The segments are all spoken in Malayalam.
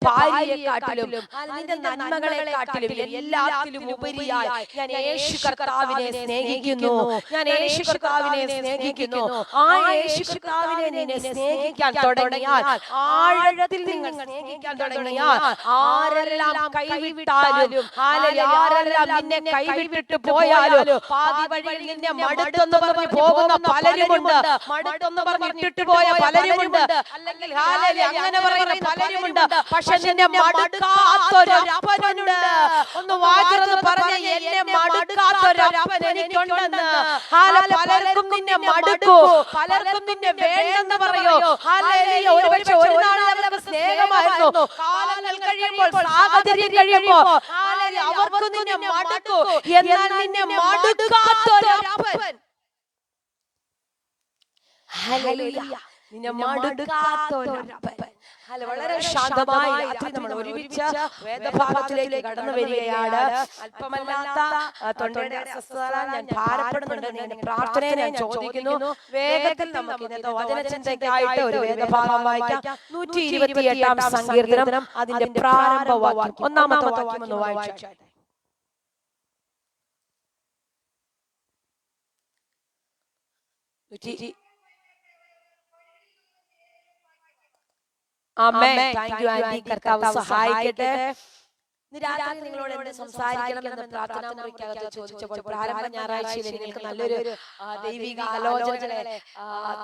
ഭാര്യയെക്കാട്ടിലും നിന്റെ നന്മകളെക്കാട്ടിലും എല്ലാത്തിലും ഉപരിയായി ഞാൻ യേശു കർത്താവിനെ സ്നേഹിക്കുന്നു, ഞാൻ യേശു കർത്താവിനെ സ്നേഹിക്കുന്നു. ആ യേശു കർത്താവിനെ നിന്നെ സ്നേഹിക്കാൻ തുടങ്ങിയാൽ, ആഴത്തിൽ നിങ്ങൾ സ്നേഹിക്കാൻ തുടങ്ങിയാൽ, ആരെല്ലാം കൈവിട്ടാലും, ആരെല്ലാം നിന്നെ കൈവിട്ടിട്ട് പോയാലും, പാതി വഴിയിൽ നിന്നെ മടുത്തെന്ന് പറഞ്ഞു പോകുന്ന പലരുമുണ്ട്, മടുത്തെന്ന് പറഞ്ഞിട്ടിട്ട് പോയ പലരുമുണ്ട്, അല്ലെങ്കിൽ അങ്ങനെ പറയുന്ന പലരുമുണ്ട്. പക്ഷെ നിന്നെ മടുക്കാത്തൊരപ്പനുണ്ട്. ഒന്ന് വാചകം പറഞ്ഞ എന്നെ മടുക്കാത്തൊരപ്പൻ എനിക്കുണ്ടെന്ന്. പലർക്കും നിന്നെ മടുക്കൂ, പലർക്കും നിന്നെ വേണ്ടെന്ന് പറയൂ. ഒരുപക്ഷെ ഒരു നാൾ അവർക്ക് സ്നേഹമായിരുന്നു, കാലങ്ങൾ കഴിയുമ്പോൾ, സാഹചര്യം കഴിയുമ്പോൾ അവർക്ക് നിന്നെ മടുക്കൂ. എന്നാൽ നിന്നെ മടുക്കാത്തൊരപ്പൻ, നിന്നെ മടുക്കാത്തൊരപ്പൻ. വളരെ ശാന്തമായി രാത്രി നമ്മൾ ഒരുമിച്ച് വേദഭാഗത്തിലേക്ക് കടന്നു വരികയാണ്. അല്പമല്ലാത്ത തൊണ്ടയുടെ അസ്വസ്ഥത ഞാൻ ഭാരപ്പെടുന്നുണ്ട്. നിങ്ങളുടെ പ്രാർത്ഥനയെ ഞാൻ ചോദിക്കുന്നു. വേഗത്തിൽ നമുക്ക് ഇന്നത്തെ വചനചിന്തയ്ക്കായിട്ട് ഒരു വേദഭാഗം വായിക്കാം. 128 സങ്കീർത്തനം, അതിന്റെ പ്രാരംഭ വാക്യം, ഒന്നാമത്തെ വാക്യം ഒന്ന് വായിച്ചു. ആമേൻ. Thank you aunty. കർത്താവ് സഹായിക്കട്ടെ. രാത്രി നിങ്ങളോട് എന്ത് സംസാരിക്കണമെന്ന് പ്രാർത്ഥനാ മുറിക്കകത്ത് ചോദിച്ചപ്പോൾ, പ്രാരംഭ ഞായറാഴ്ചയിൽ നിങ്ങൾക്ക് നല്ലൊരു ദൈവിക ആലോചനകളെ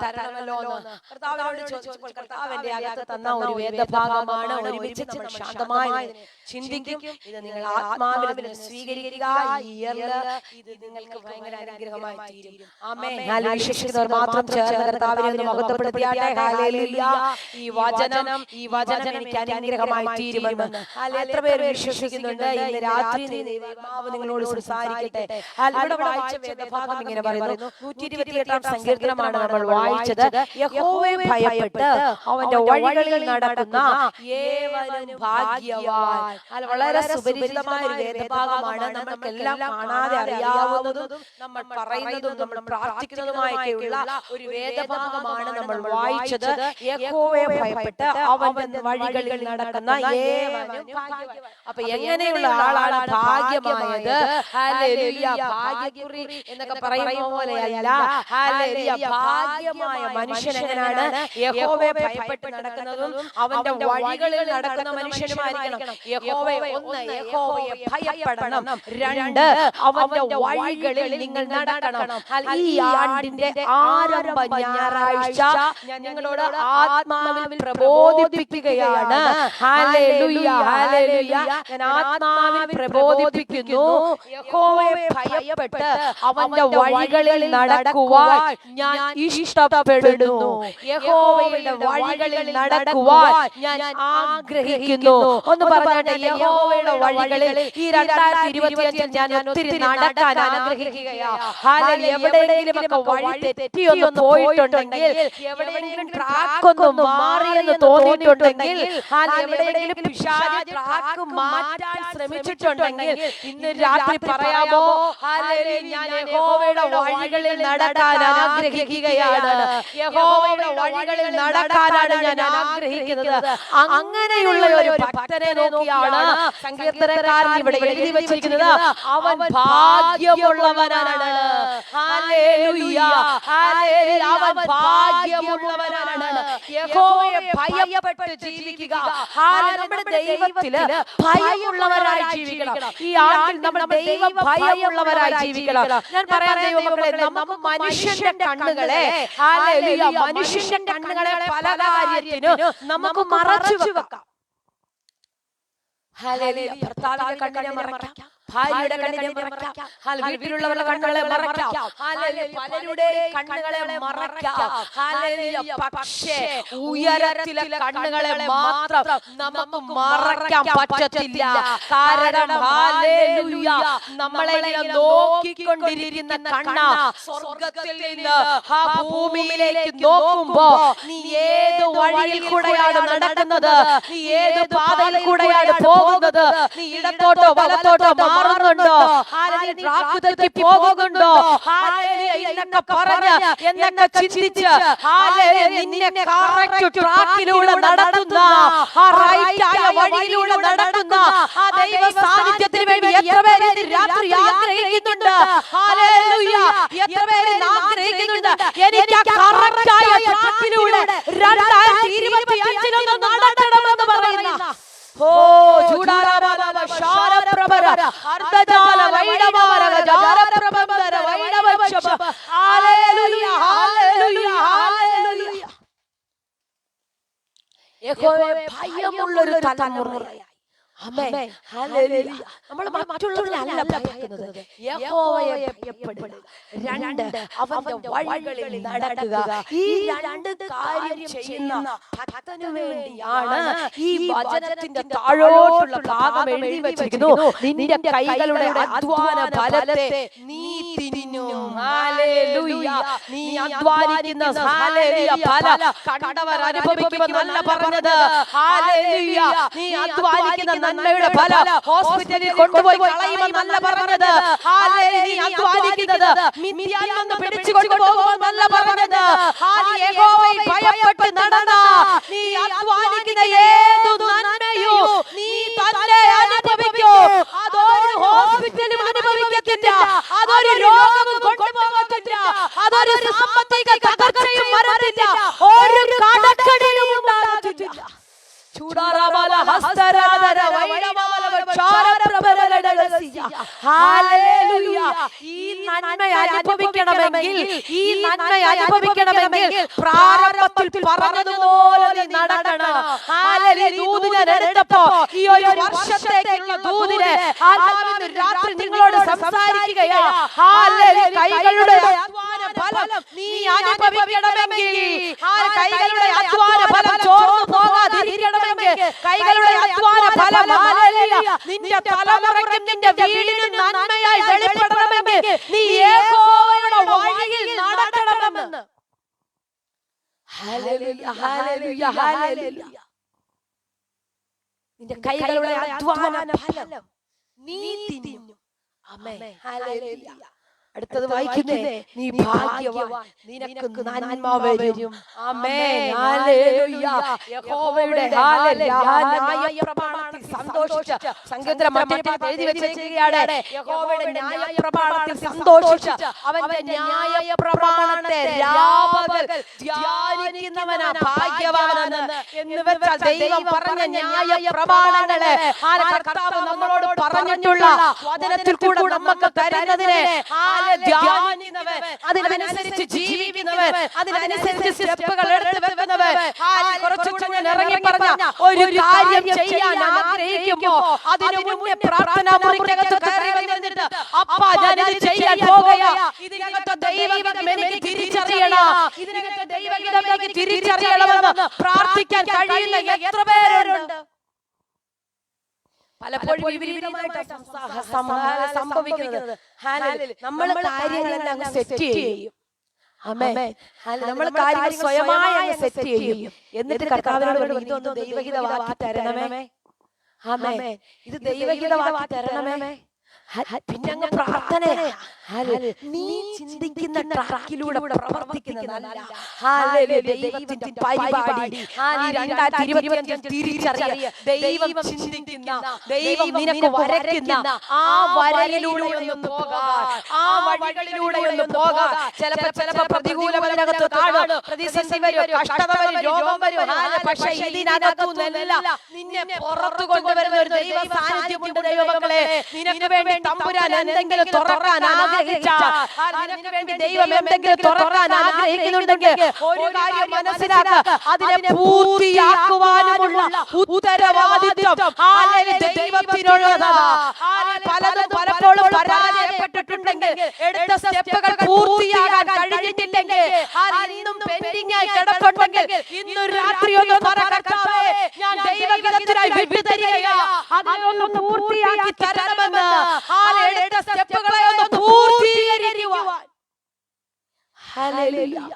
തരണമല്ലോ എന്ന് കർത്താവിനോട് ചോദിച്ചപ്പോൾ, കർത്താവിന്റെ അകത്ത് തന്ന ഒരു വേദഭാഗമാണ്. ഒരുമിച്ച് നമ്മൾ ശാന്തമായി ചിന്തിക്കും. ഇത് നിങ്ങൾ ആത്മാവിൽ സ്വീകരിക്കുക. ഈ ഇയറിൽ ഇത് നിങ്ങൾക്ക് ഭയങ്കര അനുഗ്രഹമായി തീരും. ആമേൻ. വിശ്വസിക്കുന്നവർ മാത്രം ചേർന്ന് കർത്താവിനെ ഒന്ന് മഹത്വപ്പെടുത്തിയാട്ടെ. ഹല്ലേലൂയ. ഈ വചനം എനിക്ക് അനുഗ്രഹമായി തീരുമെന്ന് എത്ര പേര് വിശ്വസിക്കുന്നുണ്ട്? ഇന്ന് രാത്രി ദൈവാത്മാവ് നിങ്ങളോട് സംസാരിക്കട്ടെ. ഇവിടെ വായിച്ച വേദഭാഗം ഇങ്ങനെ പറയുന്നു. 128 സങ്കീർത്തനമാണ് നമ്മൾ വായിച്ചത്. യഹോവയെ ഭയപ്പെട്ട് അവന്റെ വഴികളിൽ നടക്കുന്ന ഏവനും ഭാഗ്യവാൻ. വളരെ സുപരിചിതമായ ഒരു വേദഭാഗമാണ്. നമുക്കെല്ലാം കാണാതെ അറിയാവുന്നതും നമ്മൾ പറയുന്നതും നമ്മൾ പ്രാർത്ഥിക്കുന്നതുമായിട്ടുള്ള ഒരു വേദഭാഗമാണ് നമ്മൾ വായിച്ചത്. യഹോവയെ ഭയപ്പെട്ട് അവന്റെ വഴികളിൽ നടക്കുന്ന ഏവനും ഭാഗ്യവാൻ. അപ്പൊ എങ്ങനെയുള്ള ആളാണ് ഭാഗ്യമായത്? ഹല്ലേലൂയ. ഭാഗ്യക്കുറി എന്നൊക്കെ പറയുന്ന പോലെയല്ല. ഹല്ലേലൂയ. ഭാഗ്യമായ മനുഷ്യൻ എങ്ങനെയാണ്? യഹോവയെ ഭയപ്പെട്ട് നടക്കുന്നതും അവന്റെ വഴികളിൽ നടക്കുന്ന മനുഷ്യനുമായിരിക്കണം. യഹോവയെ ഭയപ്പെടണം. 2, അവന്റെ വഴികളിൽ നിങ്ങൾ നടക്കണം. ഈ ആണ്ടിന്റെ ആരംഭ ഞായറാഴ്ച ഞാൻ നിങ്ങളോട് ആത്മാവിൽ പ്രബോധിപ്പിക്കുകയാണ്. ഹല്ലേലൂയ. ഹല്ലേലൂയ. ഞാൻ ആത്മാവിൽ പ്രബോധിപ്പിക്കുന്നു. യഹോവയെ ഭയപ്പെട്ട് അവന്റെ വഴികളിൽ നടക്കുവാൻ ഞാൻ ഇഷ്ടപ്പെടുന്നു. യഹോവയുടെ വഴികളിൽ നടക്കുവാൻ ഞാൻ ആഗ്രഹിക്കുന്നു. ഒന്ന് പറഞ്ഞാട്ടെ, യഹോവയുടെ വഴികളിൽ ഈ 2025 ഞാൻ ഒത്തിരി നടക്കാൻ ആഗ്രഹിക്കുകയാണ്. എവിടെയെങ്കിലും വഴി തെറ്റിയൊന്ന് പോയിട്ടുണ്ടെങ്കിൽ, എവിടെയെങ്കിലും ട്രാക്കൊന്ന് മാറിയെന്ന് തോന്നിയിട്ടുണ്ടെങ്കിൽ, എവിടെയെങ്കിലും പിശാച് ട്രാക്ക് മാറ്റാൻ ശ്രമിച്ചിട്ടുണ്ടെങ്കിൽ, ഇന്ന് രാത്രി പറയാമോ, ഞാൻ യഹോവയുടെ വഴികളിൽ നടക്കാൻ ആഗ്രഹിക്കുകയാണ്. യഹോവയുടെ വഴികളിൽ നടക്കാനാണ് ഞാൻ ആഗ്രഹിക്കുന്നത്. അങ്ങനെയുള്ള ഒരു ഭക്തനെ നോക്കിയാണ് സങ്കീർത്തനക്കാരൻ ഇവിടെ എഴുതി വെച്ചിരിക്കുന്നത്. അവൻ ഭാഗ്യമുള്ളവനാണ്. ഹല്ലേലൂയ. ഹല്ലേലൂയ. അവൻ ഭാഗ്യമുള്ളവനാണ്. യഹോവയെ ഭയപ്പെട്ട് ജീവിക്കുക. നമ്മുടെ ദൈവത്തില് ഭയമുള്ളവരായി ജീവിക്കണം. ഈ ആണ്ടിൽ നമ്മൾ ദൈവ ഭയമുള്ളവരായി ജീവിക്കണം. ഞാൻ പറയാം ദൈവമക്കളെ, നമുക്ക് മനുഷ്യന്റെ കണ്ണുകളെ, ഹല്ലേലൂയ, മനുഷ്യന്റെ കണ്ണുകളെ പല കാര്യത്തിനും നമുക്ക് മറച്ചു വെക്കാം. ഹല്ലേലൂയ. ഭർത്താവിന്റെ കണ്ണിനെ മറക്കാം, ഭാര്യയുടെ കണ്ണിനെ മറക്കാം, വീട്ടിലുള്ളവരുടെ കണ്ണുകളെ മറക്കാം, പലരുടെ കണ്ണുകളെ മറക്കാം. പക്ഷേ ഉയരത്തിലെ കണ്ണുകളെ മാത്രം നമുക്ക് മറക്കാൻ പറ്റത്തില്ല. കാരണം ഹല്ലേലൂയ, നമ്മളെ നോക്കിക്കൊണ്ടിരിക്കുന്ന കണ്ണ സ്വർഗത്തിൽ നിന്ന് ആ ഭൂമിയിലേക്ക് നോക്കുമ്പോ, നീ ഏത് വഴിയിൽ കൂടെയാണ് നടക്കുന്നത്, നീ ഏത് പാതയിൽ കൂടെയാണ് പോകുന്നത്, നീ ഇടത്തോട്ടോ വലത്തോട്ടോ മാറുന്നുണ്ടോ, തെറ്റി പോകുന്നുണ്ടോ, എന്നൊക്കെ പറഞ്ഞ് എന്നൊക്കെ ചിന്തിച്ച് നിന്നെ കറക്റ്റ് ട്രാക്കിലൂടെ നടത്തുന്ന ആ റൈറ്റായ വഴി നിൽക്കുന്ന ആ ദൈവ സാന്നിധ്യത്തിന് വേണ്ടി എത്ര പേര് ഇന്ന് രാത്രി ആഗ്രഹിക്കുന്നുണ്ട്? ഹല്ലേലൂയ! എത്ര പേര് ആഗ്രഹിക്കുന്നുണ്ട്? എനിക്ക് ആ കറക്റ്റായ ട്രാക്കിലൂടെ 2025 നടക്കണമെന്ന് പറയുന്ന ഓ ചൂടാരാബാബ ശാരപ്രഭര അർദ്ധജാല വൈഡമാരക ജാരപ്രഭര വൈഡവക്ഷഭ ഹല്ലേലൂയ ഹല്ലേലൂയ ഹല്ലേലൂയ. യഹോവയെ ഭയമുള്ളൊരു തലമുറയായി. ആമേൻ ഹല്ലേലൂയ. നമ്മൾ മറ്റുള്ളവരല്ല ഭയക്കുന്നത്, യഹോവയെ ഭയപ്പെടുക. 2 അവന്റെ വഴികളിൽ നടക്കുക. ഈ 2 കാര്യം ചെയ്യുന്ന ഭക്തനു വേണ്ടിയാണ് ഈ വചനത്തിന്റെ താഴോട്ടുള്ള ഭാഗം എഴുതി വെച്ചിരിക്കുന്നു. നിന്റെ കൈകളുടെ അധ്വാന ഫലത്തെ നീ തിന്നും. ഹല്ലേലൂയ. നീ അധ്വാനിക്കുന്ന ഹല്ലേലൂയ ഫല കണ്ടവർ അനുഭവിക്കുമെന്നല്ല പറഞ്ഞത്. ഹല്ലേലൂയ. നീ അധ്വാനിക്കുന്ന നന്മയുടെ ഫലം ഹോസ്പിറ്റലിൽ കൊണ്ടുപോയി കളയുമെന്നല്ല പറഞ്ഞത്. ഹല്ലേലൂയ. നീ അധ്വാനിക്കുന്നത് മിഥ്യാത്വം പിടിച്ചു കൊണ്ടുപോകുമെന്നല്ല പറഞ്ഞത്. ഹല്ലേലൂയ. യഹോവയെ ഭയപ്പെട്ട് നടന്ന നീ അധ്വാനിക്കുന്ന ഏതു നന്മയും നീ തന്നെ അനുഭവിക്കൂ. അതൊരു ഹോസ്പിറ്റലും അനുഭവിക്കത്തില്ല, അതൊരു രോഗവും കൊണ്ടുപോകത്തില്ല, അതൊരു സാമ്പത്തിക തകർച്ചയും വരത്തില്ല, ഒരു കടക്കണിയും ഉണ്ടാകത്തില്ല. ചൂടാറാബാല ഹസ്തരാധര വൈഡമാല വക്ഷാരപ്രഭരലഡലസിയ. ഹല്ലേലൂയ. ഈ നന്മ അനുഭവിക്കണമെങ്കിൽ, ഈ നന്മ അനുഭവിക്കണമെങ്കിൽ പ്രാരംഭത്തിൽ പറഞ്ഞതുപോലെ നീ നടക്കണം. ഹല്ലേലൂയ. ദൂതിനെ എടുത്തപ്പോ ഈ ഒരു വർഷത്തേക്കുള്ള ദൂതിനെ ആത്മാവിന്റെ രാത്രി നിങ്ങളോട് സംസാരിക്കുകയാ. ഹല്ലേലൂയ. കൈകളുടെ അധ്വാന ഫലം നീ അനുഭവിക്കണമെങ്കിൽ, ആ കൈകളുടെ അധ്വാന ഫലം ചോർന്നു പോകാതിരിക്കണം. കൈകളുടെ അധ്വാന ഫലം ഹല്ലേലൂയ നിന്റെ തലമുറയ്ക്കും നിന്റെ വീടിനും നന്മയായി വെളിപ്പെടണമെങ്കിൽ നീ യഹോവയുടെ വഴിയിൽ നടക്കണമെന്ന്. ഹല്ലേലൂയ ഹല്ലേലൂയ ഹല്ലേലൂയ. നിന്റെ കൈകളുടെ അധ്വാന ഫലം നീ തിന്നും. ആമേൻ ഹല്ലേലൂയ. അടുത്തത് വായിക്കുന്നേ, നീ ഭാഗ്യവാൻ, നിനക്ക് നന്മ വരും. ആമേൻ ഹല്ലേലൂയ. യഹോവയുടെ ന്യായപ്രമാണത്തിൽ സന്തോഷിച്ച്, സങ്കീർത്തനം മറ്റൊരു എഴുതി വെച്ചിരിക്കുകയാണ്, യഹോവയുടെ ന്യായപ്രമാണത്തിൽ സന്തോഷിച്ച് അവന്റെ ന്യായപ്രമാണത്തെ രാപകൽ ധ്യാനിക്കുന്നവനാ ഭാഗ്യവാനെന്ന്. എന്ന് വെച്ചാൽ ദൈവം പറഞ്ഞ ന്യായപ്രമാണങ്ങളെ കർത്താവ് നമ്മളോട് പറഞ്ഞിട്ടുള്ള വചനത്തിൽ കൂടെ നമുക്ക് തരുന്നതിനെ ധ്യാനിക്കുന്നവൻ, അതിനനുസരിച്ച് ജീവിക്കുന്നവൻ, അതിനനുസരിച്ച് സ്റ്റെപ്പുകൾ എടുത്ത് വെക്കുന്നവൻ, കുറച്ചുകൂടെ ഇറങ്ങി പറഞ്ഞ ഒരു കാര്യം ചെയ്യാൻ ആഗ്രഹിക്കുമ്പോ അതിനു മുന്നേ പ്രാർത്ഥനാ മുറിക്കകത്ത് കയറി വന്നിട്ട് അപ്പാ ഞാനിത് ചെയ്യാൻ പോകുകയാ, ഇതിനകത്ത് ദൈവഹിതം എനിക്ക് തിരിച്ചറിയണം, ഇതിനകത്ത് ദൈവഹിതം എനിക്ക് തിരിച്ചറിയണമെന്ന് പ്രാർത്ഥിക്കാൻ കഴിയുന്ന എത്ര പേരുണ്ട്? പലപ്പോഴും സംഭവിക്കുന്നത് നമ്മൾ കാര്യങ്ങളെല്ലാം സെറ്റ് ചെയ്യും. നമ്മൾ കാര്യങ്ങൾ സ്വയമായി സെറ്റ് ചെയ്യും. എന്നിട്ട് കർത്താവിനോട് ഇതൊന്ന് ദൈവഹിതമാക്കി തരണമേ, ആമേൻ, ഇത് ദൈവഹിതമാക്കി തരണമേ. പിന്നെ അങ്ങ് പ്രാർത്ഥന, നീ ചിന്തിക്കുന്ന ട്രാക്കിലൂടെ പ്രവർത്തിക്കുന്നതല്ല ദൈവത്തിന്റെ പരിപാടി. 2025 തിരിച്ചറിയ, ദൈവം ചിന്തിക്കുന്ന, ദൈവം നിനക്ക് വരയ്ക്കുന്ന ആ വരയിലൂടെ ഒന്ന് പോകാൻ, ആ വഴികളിലൂടെ ഒന്ന് പോകാൻ. ചിലപ്പോ പ്രതികൂലത്തിനകത്ത് കാണും, പ്രതിസന്ധി വരും, കഷ്ടത വരും, രോഗം വരും. പക്ഷെ ഇതിനകത്തുനിന്നല്ല നിന്നെ പുറത്തു കൊണ്ടുവരുന്ന ഒരു ദൈവ സാന്നിധ്യമുണ്ട്. ദൈവമക്കളെ, നിനക്ക് വേണ്ടി തമ്പുരാൻ എന്തെങ്കിലും തുറക്കാൻ ആഗ്രഹിച്ചാൽ, നിനക്ക് വേണ്ടി ദൈവം എന്തെങ്കിലും തുറക്കാൻ ആഗ്രഹിക്കുന്നുണ്ടെങ്കിൽ ഒരു കാര്യം മനസ്സിലാക്കുക, അതിനെ പൂർത്തിയാക്കുവാനുമുള്ള ഉത്തരവാദിത്വം ദൈവത്തിനുള്ളതാ. പലപ്പോഴും പരാജയപ്പെട്ടിട്ടുണ്ടെങ്കിൽ, എടുത്ത സ്റ്റെപ്പുകൾ പൂർത്തിയാകാൻ കഴിഞ്ഞിട്ടില്ലെങ്കിൽ, ഇന്നും പെൻഡിംഗ് ആയി കിടപ്പുണ്ടെങ്കിൽ, ഇന്നൊരു രാത്രി ഒന്ന് കർത്താവേ, ഞാൻ ദൈവഹിതത്തിനായി വിട്ടുതരികയാ, അതിനൊന്ന് പൂർത്തിയാക്കി തരണമെന്ന്. എടുത്ത സ്റ്റെപ്പുകളെ ഒന്ന് പൂർത്തീകരിക്കുവാൻ. ഹല്ലേലൂയ.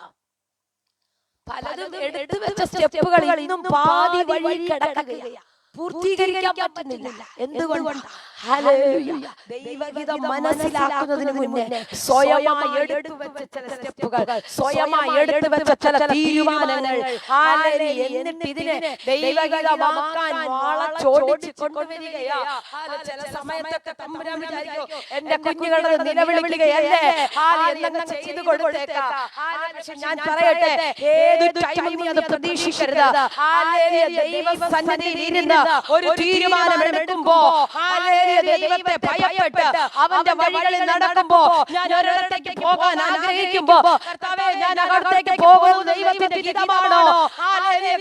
പലതും എടുത്തു വെച്ച സ്റ്റെപ്പുകൾ ഇന്നും പാതി വഴി കിടക്കുകയാണ്, പൂർത്തീകരിക്കാൻ പറ്റുന്നില്ല. എന്തുകൊണ്ട്? ഹല്ലേലൂയ. ദൈവഹിതം മനസ്സിലാക്കുന്നതിന് മുന്നേ സ്വയമായി എടുത്തു വെച്ച ചില സ്റ്റെപ്പുകൾ, സ്വയമായി എടുത്തു വെച്ച ചില തീരുമാനങ്ങൾ, ഹല്ലേലൂയ. എന്നിട്ട് ഇതിനെ ദൈവഹിതമാക്കാൻ വാളച്ചോടിച്ച് കൊണ്ടുവരികയാ. ചില സമയത്തൊക്കെ തമ്പുരാൻ വിചാരിക്കും എന്റെ കുഞ്ഞുങ്ങളെ നിലവിളിക്കുകയല്ലേ, എന്തെങ്കിലും ചെയ്തു കൊടുത്തേക്കാം. പക്ഷെ ഞാൻ പറയട്ടെ, ഏത് ടൈമിൽ നീ അത് പ്രതീക്ഷിക്കരുത്. ദൈവസന്നിധിയിൽ ഇരുന്ന് ഒരു തീരുമാനം എടുക്കുമ്പോ, ദൈവത്തെ ഭയപ്പെട്ട് അവന്റെ വഴികളിൽ നടക്കുമ്പോ, ഞാൻ ഒരിടത്തേക്ക് പോകാൻ ആഗ്രഹിക്കുമ്പോ, കർത്താവേ ഞാൻ അകത്തേക്ക് പോകുന്നത് ദൈവത്തിന്റെ ഹിതമാണോ?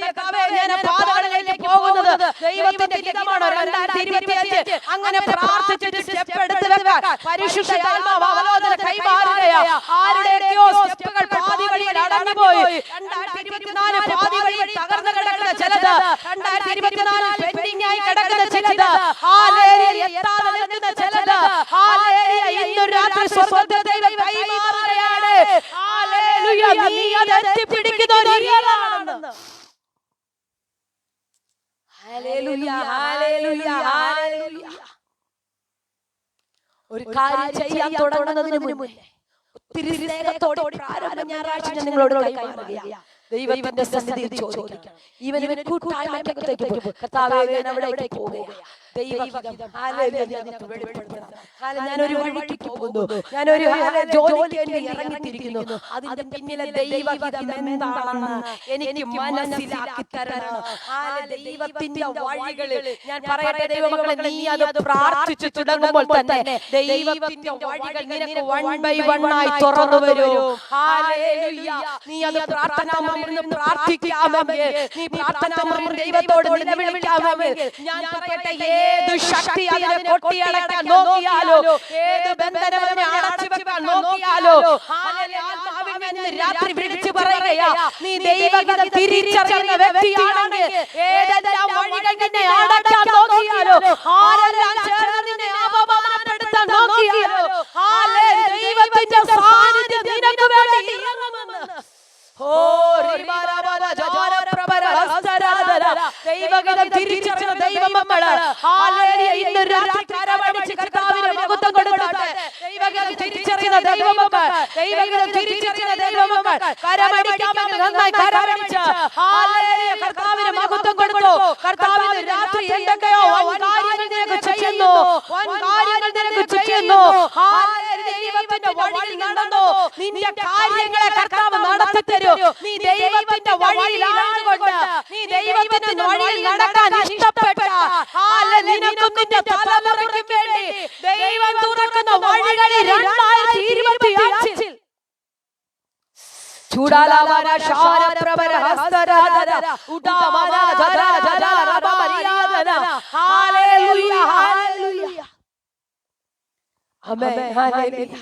കർത്താവേ ഞാൻ പാതാളങ്ങളിലേക്ക് പോകുന്നത് ദൈവത്തിന്റെ ഹിതമാണോ? 2025 അങ്ങനെ പ്രാർത്ഥിച്ചിട്ട് സ്റ്റെപ്പ് എടുത്ത് വെക്കാൻ പരിശുദ്ധാത്മാവ് ആലോചന കൈമാറുകയാ. ആരുടെയൊക്കെയോ സ്റ്റെപ്പുകൾ പാതി വഴിയിൽ അടഞ്ഞുപോയി. 2024 പാതി വഴിയിൽ തകർന്നു കിടക്കുന്ന ചിലത്, 2024 പെൻഡിംഗ് ആയി കിടക്കുന്ന ചിലത്, ഹല്ലേലൂയ എത്താതെ നിൽക്കുന്ന ചിലത്, ഹല്ലേലൂയ ഇന്ന് രാത്രി സ്വർഗ്ഗത്തിൽ ദൈവം കൈമാറുകയാണ്. ഹല്ലേലൂയ നീ അത് എത്തിപ്പിടിക്കുന്ന ഒരു ഇടമാണെന്ന്. ഹല്ലേലൂയ ഹല്ലേലൂയ ഹല്ലേലൂയ. ഒരു കാര്യം ചെയ്യാൻ തുടങ്ങുന്നതിന് മുന്നേ ഒത്തിരി സ്നേഹത്തോടെ പ്രാരംഭ ഞായറാഴ്ച ഞാൻ നിങ്ങളോട് കൈമാറുകയാണ്. ദൈവത്തിന്റെ സന്നിധിയിൽ ചോദിക്കണം. ഇവൻ കൂട്ടായ്മയ്ക്കകത്തേക്ക് പോകും. കർത്താവേ ഞാൻ അവിടേക്ക് പോവുകയാണ്. ദൈവഹിതം ഹല്ലേലൂയ എനിക്ക് വെളിപ്പെടുത്തണം. ഞാനൊരു വഴിക്ക് പോകുന്നു, ഞാനൊരു ജോലിക്ക് വേണ്ടി ഇറങ്ങിത്തിരിക്കുന്നു. അതിന്റെ പിന്നിലെ ദൈവഹിതം എന്താണെന്ന് എനിക്ക് മനസ്സിലാക്കി തരണം. ദൈവത്തിന്റെ വഴികളിൽ ഞാൻ പറയട്ടെ ദൈവമക്കളെ, നീ അത് പ്രാർത്ഥിച്ചു തുടങ്ങുമ്പോൾ തന്നെ ദൈവത്തിന്റെ വഴികൾ നിനക്ക് വൺ ബൈ വൺ ആയി തുറന്നു വരും. ഹല്ലേലൂയ. നീ അത് പ്രാർത്ഥിക്കാമെങ്കിൽ, നീ പ്രാർത്ഥനാപൂർവ്വം ദൈവത്തോട് നിലവിളിക്കാമെങ്കിൽ, ഞാൻ പറയട്ടെ ഏത് ശക്തി അതിനെ കൊട്ടിയടക്കാൻ നോക്കിയാലോ, ഏത് ബന്ധനം അതിനെ അടച്ചു വെക്കാൻ നോക്കിയാലോ, രാത്രി വിളിച്ചു പറയുകയാ, നീ ദൈവഹിതം തിരിച്ചറിയുന്ന വ്യക്തിയാണെങ്കിൽ ഏതെല്ലാം വഴികൾ നിന്നെ അടക്കാൻ നോക്കിയാലോ, ആരെല്ലാം ചേർന്ന് നിന്നെ അപമാനപ്പെടുത്താൻ നോക്കിയാലോ, ദൈവത്തിന്റെ സാന്നിധ്യം നിനക്ക് വേണ്ടി ഇറങ്ങുമെന്ന്. ദൈവഹിതം തിരിച്ചറിയുന്ന ദൈവമക്കള്, ഇന്ന് രാത്രി കരമടിച്ച് കർത്താവിനെ മഹത്വം കൊടുക്കട്ടെ. ദൈവഹിതം തിരിച്ചറിയുന്ന ദൈവമക്കൾ, ദൈവഹിതം തിരിച്ചറിയുന്ന ദൈവമക്കൾ കരമടിക്കാമെന്ന് നന്നായി കരമടിച്ച് കർത്താവിനെ മഹത്വം കൊടുത്തു. കർത്താവിന് രാത്രി എന്തൊക്കെയോ വൻ കാര്യങ്ങൾ നിനക്ക് ചെയ്യുന്നു, വൻ കാര്യങ്ങൾ നിനക്ക് ചെയ്യുന്നു. ദൈവത്തിന്റെ വഴിയിൽ നടന്നു, നിന്റെ കാര്യങ്ങളെ കർത്താവ് നടത്തി തരും. നീ ദൈവത്തിന്റെ വഴിയിലാണുകൊണ്ട്, നീ ദൈവത്തിന്റെ വഴിയിൽ നടക്കാൻ ഇഷ്ടപ്പെട്ട നിനക്കും നിന്റെ തലമുറയ്ക്കും വേണ്ടി ദൈവം തുറക്കുന്ന വഴികളിൽ 2025 ചൂടാലാവന ശാരപ്രഭര ഹസ്തരാധന ഉടാമന ജദാ ജദാ റബമരിയാദന. ഹല്ലേലൂയ ഹല്ലേലൂയ ആമേൻ ഹല്ലേലൂയ.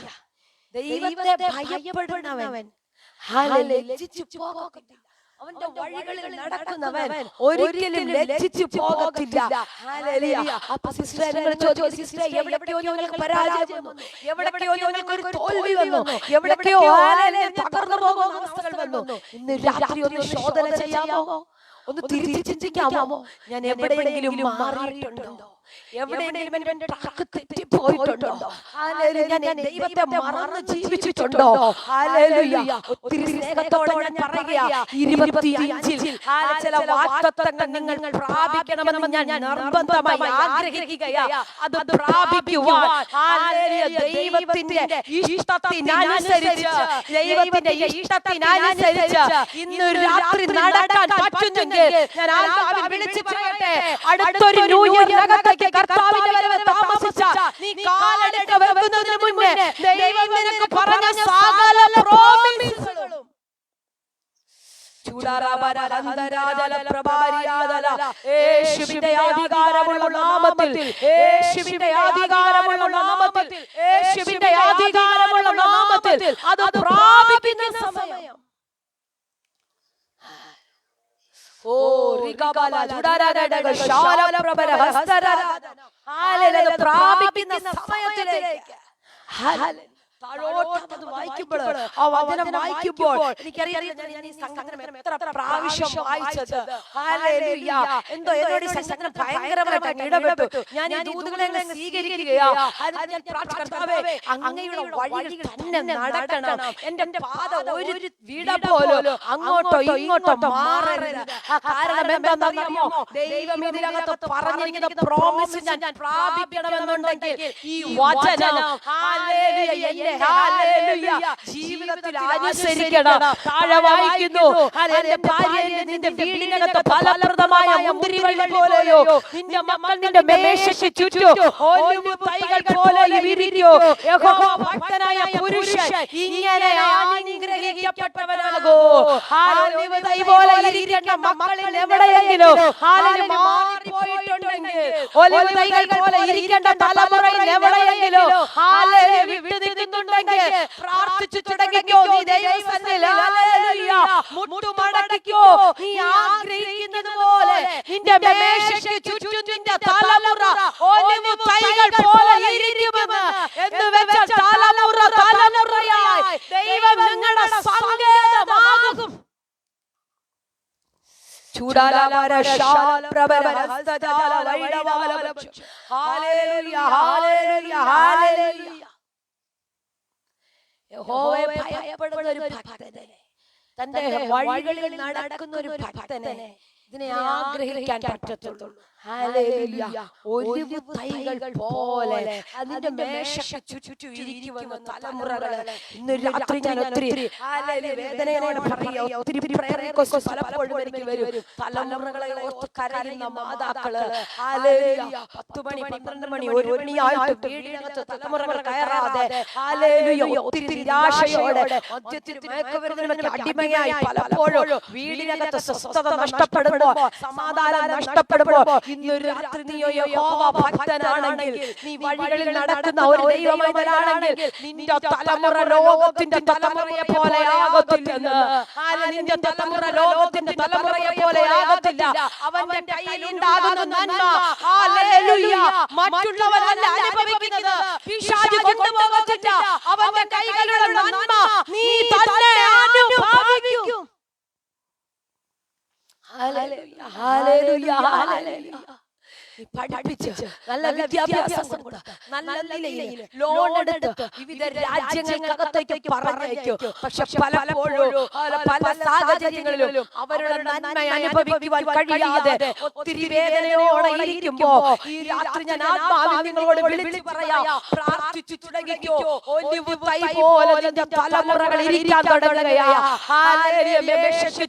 ദൈവത്തെ ഭയപ്പെടുന്നവൻ ലജ്ജിച്ചു പോകത്തില്ല. അവന്റെ വഴികളിൽ നടക്കുന്നവൻ ഒരിക്കലും ലജ്ജിച്ചു പോകത്തില്ല. ഹല്ലേലൂയ. അപ്പൊ സിസ്റ്റർ ചോദിച്ചു, എവിടെയോ നിങ്ങൾക്ക് പരാജയം വന്നു, എവിടെയോ നിങ്ങൾക്ക് ഒരു തോൽവി വന്നു, എവിടെയോ തകർന്നു പോകുന്ന അവസ്ഥകൾ വന്നു. ഇന്ന് രാത്രി ഒന്ന് ശോധന ചെയ്യാമോ, ഒന്ന് തിരിച്ചു ചിന്തിക്കാമോ? ഞാൻ എവിടെയെങ്കിലും മാറിയിട്ടുണ്ടോ? എവിടെയെങ്കിലും എന്റെ ട്രാക്ക് തെറ്റിപ്പോയിട്ടുണ്ടോ? ഹല്ലേലൂയ. ഞാൻ ദൈവത്തെ മറന്ന് ജീവിച്ചിട്ടുണ്ടോ? ഹല്ലേലൂയ. ഒത്തിരി സ്നേഹത്തോടെ ഞാൻ പറയുകയാ, 25 ചില വാഗ്ദത്തങ്ങൾ നിങ്ങൾ പ്രാപിക്കണമെന്ന് ഞാൻ നിർബന്ധമായി ആഗ്രഹിക്കുകയാ. അത് പ്രാപിക്കുവാൻ ഹല്ലേലൂയ ദൈവത്തിന്റെ ഇഷ്ടത്തിനനുസരിച്ച്, ദൈവത്തിന്റെ ഇഷ്ടത്തിനനുസരിച്ച് ഇന്ന് രാത്രി നടക്കാൻ പറ്റുന്നെങ്കിൽ ഞാൻ ആത്മാവിൽ വിളിച്ചു പറയട്ടെ, അടുത്തൊരു ന്യൂ ഇയർ നഗരത്തേക്ക് കർത്താവിന്റെ വരവ് താമസിച്ച നീ കാലെടുത്ത് വെക്കുന്നതിന് മുന്നേ ദൈവം നിനക്ക് പറഞ്ഞ സകല പ്രോമിസുകളും യേശുവിന്റെ അധികാരമുള്ള നാമത്തിൽ, യേശുവിന്റെ അധികാരമുള്ള നാമത്തിൽ, യേശുവിന്റെ അധികാരമുള്ള നാമത്തിൽ അത് പ്രാപിക്കുന്ന സമയം. ഓ റിഗബല ജുഡാരഗഡഗ ശാലപ്രഭര ഹസ്തരാധന. ഹല്ലേലൂയ. പ്രാപിക്കുന്ന സമയത്തിലേക്ക് താഴോട്ട് അത് വായിക്കുമ്പോൾ ആ വചനം വായിക്കുമ്പോൾ എനിക്കറിയാം ഞാൻ ഈ സങ്കീർത്തനം എത്ര പ്രാവശ്യം വായിച്ചത്. ഹല്ലേലൂയ. എന്തോ എന്നോട് ഈ സങ്കീർത്തനം ഭയങ്കരമായിട്ട് ഇടപെട്ടു. ഞാൻ ഈ ദൂതുകളെ സ്വീകരിക്കുകയാ. ഞാൻ കർത്താവേ അങ്ങയുടെ വഴിയിൽ തന്നെ നടക്കണം. എന്റെ പാത ഒരു വീട പോലും അങ്ങോട്ടോ ഇങ്ങോട്ടോ മാറരുത്. കാരണം എന്താണെന്നറിയാമോ? ദൈവം ഇതിനകത്ത് പറഞ്ഞിരിക്കുന്ന പ്രോമിസ് ഞാൻ പ്രാപിക്കണമെന്നുണ്ടെങ്കിൽ ഈ വചനം ഹല്ലേലൂയ എന്റെ ഹല്ലേലൂയ ജീവിതത്തിൽ അനുസരിക്കണം. താഴെ വായിക്കുന്നു, എന്റെ ഭാര്യയെ നിന്റെ വീടിനകത്ത് ഫലപ്രദമായ മുന്തിരിവള്ളി പോലെയോ നിന്റെ മക്കൾ നിന്റെ മേശയ്ക്ക് ചുറ്റും ഒലിവ് തൈകൾ പോലെ വിരിയോ. യഹോവ ഭക്തനായ പുരുഷൻ ഇങ്ങനെ അനുഗ്രഹിക്കപ്പെട്ടവനാകൂ. ഒലിവ് തൈ പോലെ ഇരിക്കേണ്ട മക്കളിൽ എവിടെയെങ്കിലും മാറിപ്പോയിട്ടുണ്ടെങ്കിൽ, ഒലിവ് തൈകൾ പോലെ ഇരിക്കേണ്ട തലമുറയിൽ എവിടെയെങ്കിലും വിട്ടു നിൽക്കുന്നുണ്ടെങ്കിൽ പ്രാർത്ഥിച്ചു തുടങ്ങിക്കോ. നീ ദൈവസന്നിധിയിൽ ഹല്ലേലൂയ മുട്ടുമടക്കിക്കോ. നീ ആഗ്രഹിക്കുന്നത് പോലെ നിന്റെ മേശയ്ക്ക് ചുറ്റും നിന്റെ തലമുറ ഒലിവ് തൈകൾ പോലെ ഇരിക്കുമെന്ന് എന്ന് വെച്ചാൽ തലമുറയായി ദൈവം നിങ്ങളുടെ സങ്കേതമാകും. ചൂടാലാവര ശാലപ്രഭര ഹസ്തജാല വൈഡവാല ഹല്ലേലൂയ ഹല്ലേലൂയ ഹല്ലേലൂയ. യഹോവയെ ഭയപ്പെടുന്ന ഒരു ഭക്തനെ, തന്റെ വഴികളിൽ നടക്കുന്ന ഒരു ഭക്തനെ ഇതിനെ ആഗ്രഹിക്കാൻ പറ്റത്തുള്ളൂ. ഹല്ലേലൂയ. ഒലിവ് തൈകൾ പോലെ അതിന്റെ മേശയ്ക്ക് ചുറ്റും ഇരിക്കുന്ന തലമുറകൾ. ഇന്ന് രാത്രി ഞാൻ ഒത്തിരി വേദനയോടെ പറയാ, ഒത്തിരി പലപ്പോഴും എനിക്ക് വരും. തലമുറകളെ ഓർത്ത് കരയുന്ന മാതാക്കള്. ഹല്ലേലൂയ. 10 മണി 12 മണി 1 മണിയായിട്ട് വീടിനകത്ത് തലമുറകൾ കയറാതെ ഹല്ലേലൂയ ഒത്തിരി നിരാശയോടെ മദ്യത്തിന് മയക്കുമരുന്നിന് അടിമയായി പലപ്പോഴും വീടിനകത്ത് സ്വസ്ഥത നഷ്ടപ്പെടുമ്പോ, സമാധാനം നഷ്ടപ്പെടുമ്പോ, ഇന്നൊരു രാത്രി നീ യഹോവ ഭക്തനാണെങ്കിൽ, നീ വഴികളിൽ നടക്കുന്ന ഒരു ദൈവമൈതലാണെങ്കിൽ നിന്റെ തലമുറ ലോകത്തിന്റെ തലമുറയെ പോലെ ആകത്തില്ലെന്ന്. നിന്റെ തലമുറ ലോകത്തിന്റെ തലമുറയെ പോലെ ആകത്തില്ല. അവന്റെ കയ്യിൽ ഉണ്ടാകുന്ന നന്മ ഹല്ലേലൂയ മറ്റുള്ളവരല്ല അനുഭവിക്കുന്നത്. പിശാച് കൊണ്ടുപോകത്തില്ല. അവന്റെ കൈകളിലുള്ള നന്മ നീ തന്നെ അനുഭവിക്കും. ഹല്ലേലൂയ ഹല്ലേലൂയ ഹല്ലേലൂയ. പഠിപ്പിച്ച് നല്ല വിദ്യാഭ്യാസം കൊടുത്ത് നല്ല നിലയിൽ ലോൺ എടുത്ത് വിവിധ രാജ്യങ്ങൾക്കകത്തേക്ക് പറഞ്ഞയക്കും. പക്ഷെ പലപ്പോഴും പല സാഹചര്യങ്ങളിലും അവരുടെ നന്മ അനുഭവിക്കുവാൻ കഴിയാതെ ഒത്തിരി വേദനയോടെ ഇരിക്കുമ്പോ ഈ രാത്രി ഞാൻ ആത്മാവിൽ നിങ്ങളോട് വിളിച്ചു പറയാം, പ്രാർത്ഥിച്ചു തുടങ്ങിക്കോ. ഒലിവ് തൈ പോലെ നിന്റെ തലമുറകൾ ഇരിക്കാൻ തുടങ്ങുകയാ. ഹല്ലേലൂയ.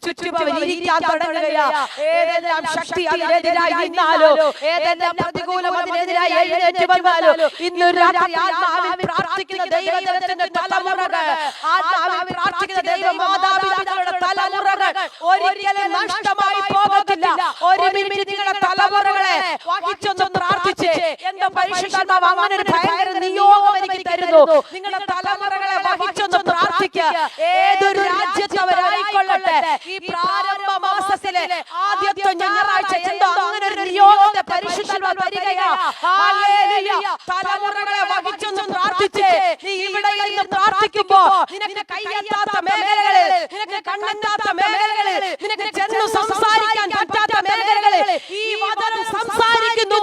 ചുറ്റും ഇരിക്കാൻ തുടങ്ങുകയാ. ഏതെല്ലാം ശക്തി അതിനെതിരായി നിന്നാലോ, ഏതെല്ലാം പ്രതികൂലം അതിനെതിരായി എഴുന്നേറ്റ് വന്നാലോ, ഇന്ന് രാത്രി ആത്മാവിൽ പ്രാർത്ഥിക്കുന്ന ദൈവജനത്തിന്റെ തലമുറകൾ, ആത്മാവിൽ പ്രാർത്ഥിക്കുന്ന ദൈവ മാതാപിതാക്കളുടെ തലമുറകൾ ഒരിക്കലും നഷ്ടമായി പോകത്തില്ല. ഒരു മിനിറ്റ് നിങ്ങളുടെ തലമുറകളെ വഹിച്ചൊന്ന് പ്രാർത്ഥിച്ച്, എന്റെ പരിശുദ്ധാത്മാവ് അങ്ങനെ ഒരു ഭയങ്കര നിയോഗം എനിക്ക് തരുന്നു. നിങ്ങളുടെ തലമുറകളെ വഹിച്ചൊന്ന് പ്രാർത്ഥിക്കുക. ഏതൊരു രാജ്യത്തവരായിക്കൊള്ളട്ടെ, ഈ പ്രാരംഭ മാസത്തിലെ ആദ്യത്തെ ഞായറാഴ്ച എന്തോ അങ്ങനെ ഒരു നിയോഗത്തെ പരിശുദ്ധാത്മാവ് തരികയാ. ഹല്ലേലൂയ. തലമുറകളെ വഹിച്ചൊന്ന് പ്രാർത്ഥിച്ച്, നീ ഇവിടെ ഇരുന്ന് പ്രാർത്ഥിക്കുമ്പോ നിനക്ക് കയ്യെത്താത്ത മേഖലകളിൽ, നിനക്ക് കണ്ണെത്താത്ത മേഖലകളിൽ, നിനക്ക് ചെന്ന് സംസാരിക്കാൻ പറ്റാത്ത മേഖലകളിൽ ഈ വചനം സംസാരിക്കുന്നു,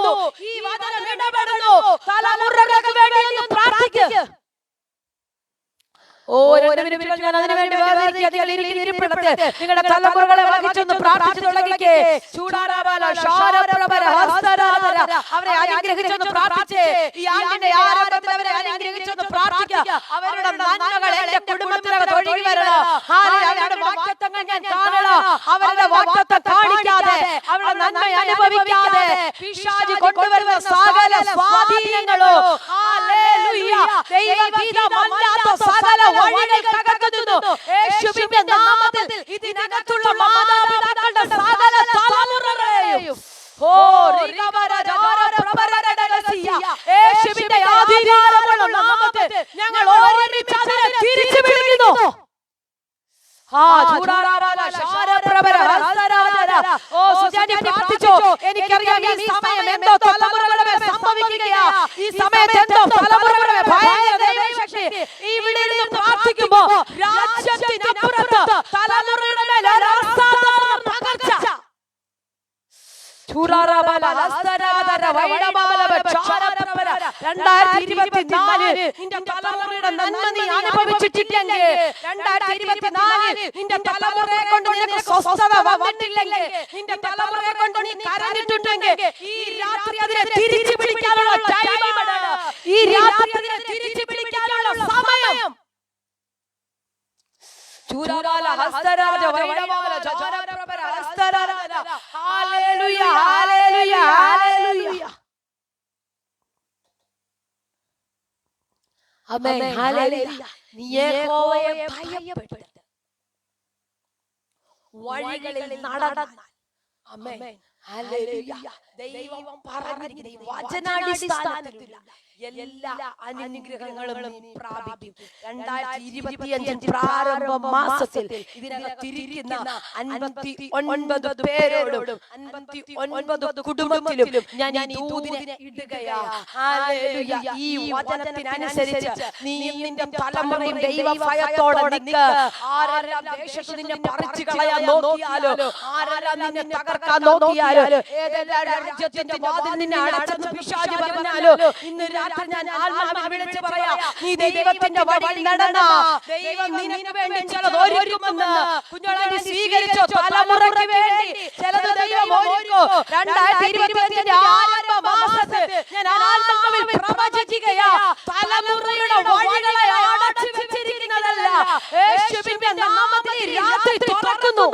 ഈ വചനം ഇടപെടുന്നു. തലമുറകൾക്ക് വേണ്ടി ഒന്ന് പ്രാർത്ഥിക്കുക. ഞാൻ അതിനു വേണ്ടി നിങ്ങളുടെ തലമുറകളെ വഹിച്ചൊന്ന് പ്രാർത്ഥിച്ചു തുടങ്ങിക്കേ. അവരെ അനുഗ്രഹിച്ചൊന്ന് പ്രാർത്ഥിച്ച്, ഈ ആണ്ടിന്റെ ആരംഭത്തിൽ അവരെ അനുഗ്രഹിച്ചൊന്ന് പ്രാർത്ഥിക്കുക. അവരുടെ നന്മകൾ എന്റെ കുടുംബത്തിനകത്ത് ഒഴുകി വരണം. അവരുടെ വാഗ്ദത്തങ്ങൾ ഞാൻ കാണണം. അവരുടെ വാഗ്ദത്തം കാണിക്കാതെ, അവരുടെ നന്മ അനുഭവിക്കാതെ പിശാച് കൊണ്ടുവരുന്ന സകല സ്വാധീനങ്ങളോ ഹല്ലേലൂയ ദൈവഗീതമല്ലാത്ത സകല വഴികൾ തകർക്കുന്നു. യേശുവിന്റെ നാമത്തിൽ ഇതിനകത്തുള്ള മാതാപിതാക്കളുടെ സകല തലമുറകളെയും യേശുവിന്റെ അധികാരമുള്ള നാമത്തിൽ ഞങ്ങൾ ഒരുമിച്ച് അതിനെ തിരിച്ചു വിളിക്കുന്നു. എനിക്കറിയാം ഈ സമയം എന്തോ തലമുറകളുടെ സംഭവിക്കുകയാ. ഈ സമയത്ത് എന്തോ തലമുറകളുടെ ഭയങ്കര ദൈവശക്തി ഇവിടെ നിന്റെ തലമുറയുടെ നന്മ നീ അനുഭവിച്ചിട്ടില്ലെങ്കിൽ, 2024 നിന്റെ തലമുറയെ കൊണ്ട് നിനക്ക് സ്വസ്ഥത വന്നിട്ടില്ലെങ്കിൽ, നിന്റെ തലമുറയെ കൊണ്ട് നീ കരഞ്ഞിട്ടുണ്ടെങ്കിൽ, ഈ രാത്രി അതിനെ തിരിച്ചു പിടിക്കാനുള്ള ടൈമാണ്. ഈ രാത്രി അതിനെ തിരിച്ചു പിടിക്കാനുള്ള സമയം. ചൂരാല ഹസ്തരാജ വൈഡമാല ജാനപ്രഭര ഹസ്തരാജ. ഹല്ലേലൂയ ഹല്ലേലൂയ ഹല്ലേലൂയ. ആമേൻ ഹല്ലേലൂയ. നീ യഹോവയെ ഭയപ്പെട്ട് വഴികളിൽ നടന്നാൽ, ആമേൻ ഹല്ലേലൂയ, ദൈവം പറഞ്ഞിരിക്കുന്ന ഈ വചനാടിസ്ഥാനത്തിലുള്ള എല്ലാ അനുഗ്രഹങ്ങളും നീ പ്രാപിക്കും. 2025 പ്രാരംഭ മാസത്തിൽ ഇതിനകത്തിരിക്കുന്ന 59 പേരോടും 59 കുടുംബത്തിലും ഞാൻ ഈ ദൂതിനെ ഇടുകയാ. ഹല്ലേലൂയ. ഈ വചനത്തിനനുസരിച്ച് നീ നിന്റെ തലമുറയും ദൈവഭയത്തോടെ നിൽക്ക്. ആരെല്ലാം ദേശത്ത് നിന്നെ പറിച്ചു കളയാൻ നോക്കിയാലോ, ആരെല്ലാം നിന്നെ തകർക്കാൻ നോക്കിയാലോ, ഏതെല്ലാം രാജ്യത്തിന്റെ വാതിൽ നിന്നെ അടച്ചെന്ന് പിശാച് പറഞ്ഞാലോ, ഇന്ന് രാത്രി ഞാൻ ആത്മാവിൽ വിളിച്ചു പറയാം, നീ ദൈവത്തിന്റെ വഴിയിൽ നടന്നാ ദൈവം നിനക്ക് വേണ്ടി ചിലത് ഒരുക്കുമെന്ന്. കുഞ്ഞോളെ നീ സ്വീകരിച്ചോ? തലമുറയ്ക്ക് വേണ്ടി ചിലത് ദൈവം ഒരുക്കും. 2025 ആരംഭ മാസത്തിൽ ഞാൻ ആത്മാവിൽ പ്രവചിക്കുകയാ, തലമുറയുടെ വഴികളെ അടച്ചു വെച്ചിരിക്കുന്നതല്ല, യേശുവിന്റെ നാമത്തിൽ രാത്രി തുറക്കുന്നു.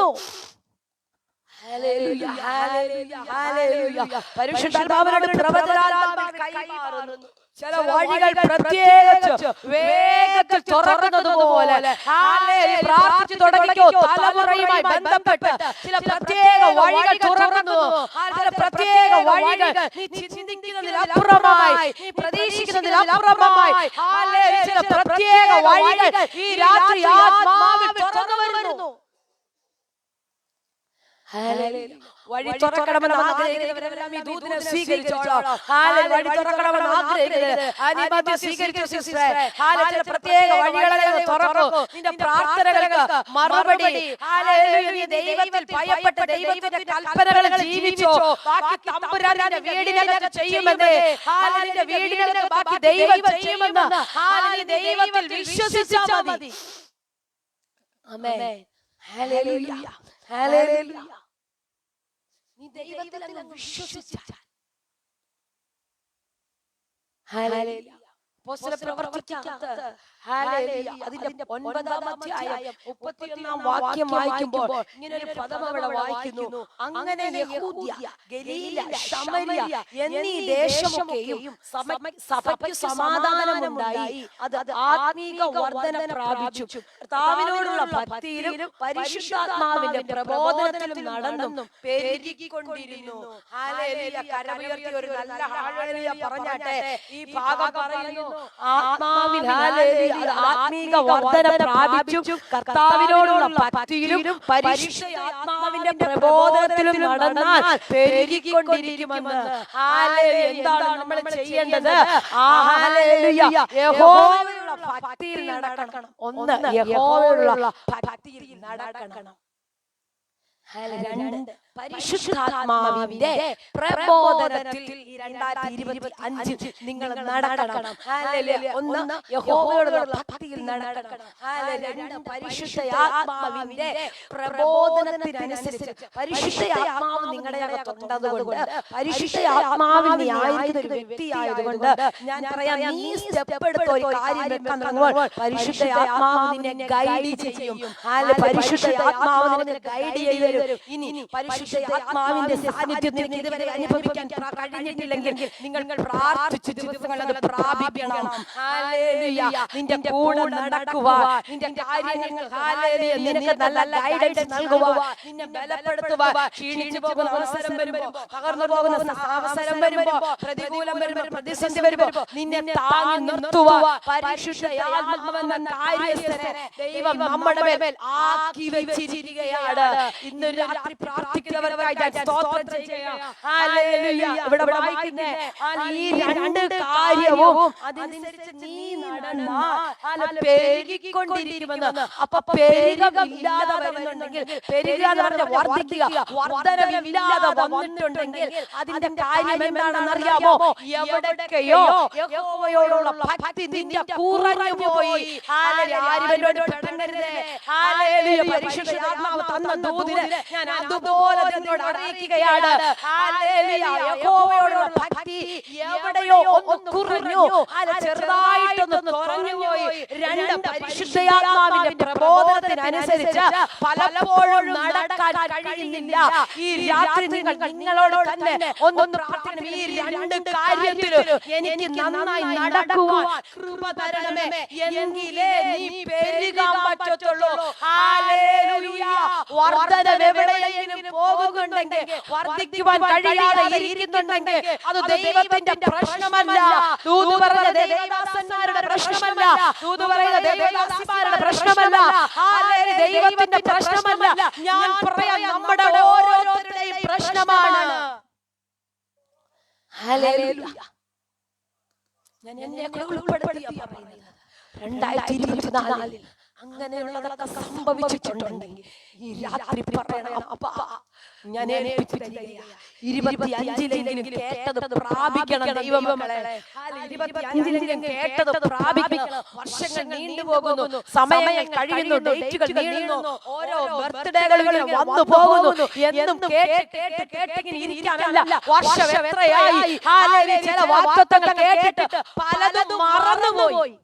ഹല്ലേലൂയ ഹല്ലേലൂയ ഹല്ലേലൂയ. പരിശുദ്ധാത്മാവിന്റെ പ്രവചനാത്മാവിൽ കൈമാറുന്നു. ചില വഴികൾ പ്രത്യേകിച്ച് വേഗത്തിൽ തുറക്കുന്നതുപോലെ പ്രാർത്ഥിച്ചു തുടങ്ങിക്കോ. തലമുറയുമായി ബന്ധപ്പെട്ട് ചില പ്രത്യേക വഴികൾ തുറക്കുന്നു. ചില പ്രത്യേക വഴികൾ നീ ചിന്തിക്കുന്നതിലപ്പുറമായി, നീ പ്രതീക്ഷിക്കുന്നതിലപ്പുറമായി ചില പ്രത്യേക വഴികൾ ഈ രാത്രി ആത്മാവിൽ തുറന്നു വരുന്നു. വഴി തുറക്കണമെന്ന് ആഗ്രഹിക്കുന്നവരെല്ലാം ഈ ദൂതിനെ സ്വീകരിച്ചോളാം. വഴി തുറക്കണമെന്ന് ആഗ്രഹിക്കുന്നത് സ്വീകരിച്ചു സിസ്റ്ററെ. ചില പ്രത്യേക വഴികളെ തുറക്കൂ. നിന്റെ പ്രാർത്ഥനകൾക്ക് മറുപടി. നീ ദൈവത്തിൽ ഭയപ്പെട്ട് ദൈവത്തിന്റെ കൽപ്പനകൾ ജീവിച്ചോ, ബാക്കി തമ്പുരാന്റെ വീടിനകത്ത് ചെയ്യുമെന്ന്. നിന്റെ വീടിനകത്ത് ബാക്കി ദൈവം ചെയ്യുമെന്ന് നീ ദൈവത്തിൽ വിശ്വസിച്ചാൽ മതി. Amen hallelujah hallelujah. നീ ദൈവത്തിൽ അങ്ങ് വിശ്വസിച്ചാൽ, ഹല്ലേലൂയ. അപ്പോസ്തലപ്രവൃത്തിക്കകത്ത് ഹല്ലേലൂയ അതിന്റെ 9-ാം അധ്യായം 31-ാം വാക്യം വായിക്കുമ്പോൾ ഇങ്ങനെ ഒരു പദം അവിടെ വായിക്കുന്നു. അങ്ങനെ യഹൂദ്യ, ഗലീല, ശമര്യ എന്നീ ദേശമൊക്കെയും സഭയ്ക്ക് സമാധാനമുണ്ടായി. അത് ആത്മീക വർധന പ്രാപിച്ചു. കർത്താവിനോടുള്ള ഭക്തിയിലും പരിശുദ്ധാത്മാവിന്റെ പ്രബോധനത്തിലും നടന്നും പെരുകിക്കൊണ്ടിരുന്നു. ഹല്ലേലൂയ. കരമുയർത്തി ഒരു നല്ല ഹല്ലേലൂയ പറഞ്ഞാട്ടെ. ഈ ഭാഗം പറയുന്നു, ആത്മാവിൽ ഹല്ലേലൂയ ആത്മീക വർധന പ്രാപിച്ചു. കർത്താവിനോടുള്ള ഭക്തിയിലും പരിശുദ്ധാത്മാവിന്റെ പ്രബോധനത്തിലും നടന്നാൽ പെരുകിക്കൊണ്ടിരിക്കുമെന്ന്. ഹല്ലേലൂയ. എന്താണ് നമ്മൾ ചെയ്യേണ്ടത്? ഹല്ലേലൂയ യഹോവയുള്ള ഭക്തിയിൽ നടക്കണം. ഒന്ന്, യഹോവയുള്ള ഭക്തിയിൽ നടക്കണം. 2, പരിശുദ്ധാത്മാവിന്റെ പ്രബോധനത്തിൽ 2025 നിങ്ങൾ നടക്കണം. ഹല്ലേലൂയ. 1 യഹോവയോടുള്ള ഭക്തിയിൽ നടക്കണം. ഹല്ലേലൂയ. 2 പരിശുദ്ധാത്മാവിന്റെ പ്രബോധനത്തിനനുസരിച്ച്. പരിശുദ്ധാത്മാവ് നിങ്ങളുടെ അകത്തുള്ളതുകൊണ്ട്, പരിശുദ്ധാത്മാവിനെ ആയിരിക്കുന്ന ഒരു വ്യക്തിയായതുകൊണ്ട് ഞാൻ പറയാം, നീ സ്റ്റെപ്പ് എടുത്ത ഒരു കാര്യം വെക്കാൻ തുടങ്ങുമ്പോൾ പരിശുദ്ധാത്മാവ് നിന്നെ ഗൈഡ് ചെയ്യും. പരിശുദ്ധാത്മാവ് നിന്നെ ഗൈഡ് ചെയ്തു തരും. ഇനി പരിശുദ്ധാത്മാവിന്റെ സാന്നിധ്യം നിങ്ങൾക്ക് ഇതുവരെ അനുഭവിക്കാൻ കഴിഞ്ഞിട്ടില്ലെങ്കിൽ നിങ്ങൾ പ്രാർത്ഥിച്ച് ദിവസങ്ങൾ അത് പ്രാപിക്കണം. ഹല്ലേലൂയ. നിന്റെ കൂടെ നടക്കുവാൻ, നിന്റെ കാര്യങ്ങൾ ഹല്ലേലൂയ നിനക്ക് നല്ല ഗൈഡൻസ് നൽകുവാൻ, നിന്നെ ബലപ്പെടുത്തുവാൻ, ക്ഷീണിച്ചു പോകുന്ന അവസരം വരുമ്പോൾ, തകർന്നു പോകുന്ന അവസരം വരുമ്പോൾ, പ്രതികൂലം വരുമ്പോൾ, പ്രതിസന്ധി വരുമ്പോൾ നിന്നെ താങ്ങി നിർത്തുവാൻ പരിശുദ്ധാത്മാവെന്ന കാര്യസ്ഥനെ ദൈവം നമ്മുടെ മേൽ ആക്കി വെച്ചിരിക്കുകയാണ്. ഇന്ന് രാത്രി പ്രാർത്ഥിക്കുന്ന ചെയ്തവർക്കായി ഞാൻ സ്തോത്രം ചെയ്യുകയാണ്. ഹല്ലേലൂയ. ഇവിടെ വായിക്കുന്നേ ഈ രണ്ട് കാര്യവും അതനുസരിച്ച് നീ നടന്നാൽ പെരുകിക്കൊണ്ടിരിക്കുമെന്ന്. അപ്പൊ പെരുകമില്ലാതെ വരുന്നുണ്ടെങ്കിൽ, പെരുക എന്ന് പറഞ്ഞാൽ വർദ്ധിക്കുക, വർധനമില്ലാതെ വന്നിട്ടുണ്ടെങ്കിൽ അതിന്റെ കാര്യം എന്താണെന്ന് അറിയാമോ? എവിടൊക്കെയോ യഹോവയോടുള്ള ഭക്തി നിന്റെ കുറഞ്ഞു പോയി. ആരും പെടങ്ങരുതേ. ഹല്ലേലൂയ. പരിശുദ്ധാത്മാവ് തന്ന ദൂതിനെ ഞാൻ അതുപോലെ നിന്നോട് അറിയിക്കുകയാണ്. ഹല്ലേലൂയ. യഹോവയോടുള്ള ഭക്തി എവിടെയോ ഒന്ന് കുറഞ്ഞു, അത് ചെറുതായിട്ടൊന്ന് കുറഞ്ഞു പോയി. രണ്ട്, പരിശുദ്ധാത്മാവിന്റെ പ്രബോധനത്തിനനുസരിച്ച് പലപ്പോഴും നടക്കാൻ കഴിയുന്നില്ല. ഈ രാത്രി നിങ്ങളോട് തന്നെ ഒന്ന് പ്രാർത്ഥിക്കണം. ഈ രണ്ട് കാര്യത്തിലും എനിക്ക് നന്നായി നടക്കുവാൻ കൃപ തരണമേ, എങ്കിലേ നീ പെരുകാൻ പറ്റത്തുള്ളൂ. ഹല്ലേലൂയ. വർദ്ധന എവിടെയെങ്കിലും പോകുന്നുണ്ടെങ്കിൽ, വർദ്ധിക്കുവാൻ കഴിയാതെ ഇരിക്കുന്നുണ്ടെങ്കിൽ അത് ദൈവത്തിന്റെ പ്രശ്നമല്ല, ദൂത് പറയുന്ന ദൈവദാസന്മാരുടെ പ്രശ്നമല്ല, ദൂത് പറയുന്ന ദൈവദാസിമാരുടെ പ്രശ്നമല്ല, ദൈവത്തിന്റെ പ്രശ്നമല്ല. ഞാൻ പറയാം, നമ്മുടെ ഓരോരുത്തരുടെയും പ്രശ്നമാണ്. ഹല്ലേലൂയ. ഞാൻ എന്നെ ഉൾപ്പെടുത്തിയ പറയുന്നത് 2024 അങ്ങനെയുള്ളതൊക്കെ സംഭവിച്ചിട്ടുണ്ടെങ്കിൽ ഈ രാത്രി പറയണം, അപ്പാ ഞാൻ 25-ലെങ്കിലും കേട്ടത് പ്രാപിക്കണം ദൈവമക്കളെ. 25-ലെങ്കിലും കേട്ടത് പ്രാപിക്കണം. വർഷങ്ങൾ നീണ്ടുപോകുന്നു, സമയങ്ങൾ കഴിയുന്നു, ഡേറ്റുകൾ നീളുന്നു, ഓരോ ബർത്ത്ഡേകളും വന്നു പോകുന്നു. എന്നും കേട്ടിങ്ങനെ ഇരിക്കാനല്ല. വർഷം എത്രയായി, ചില വാഗ്ദത്തങ്ങൾ കേട്ടിട്ട് പലതും മറന്നുപോയി.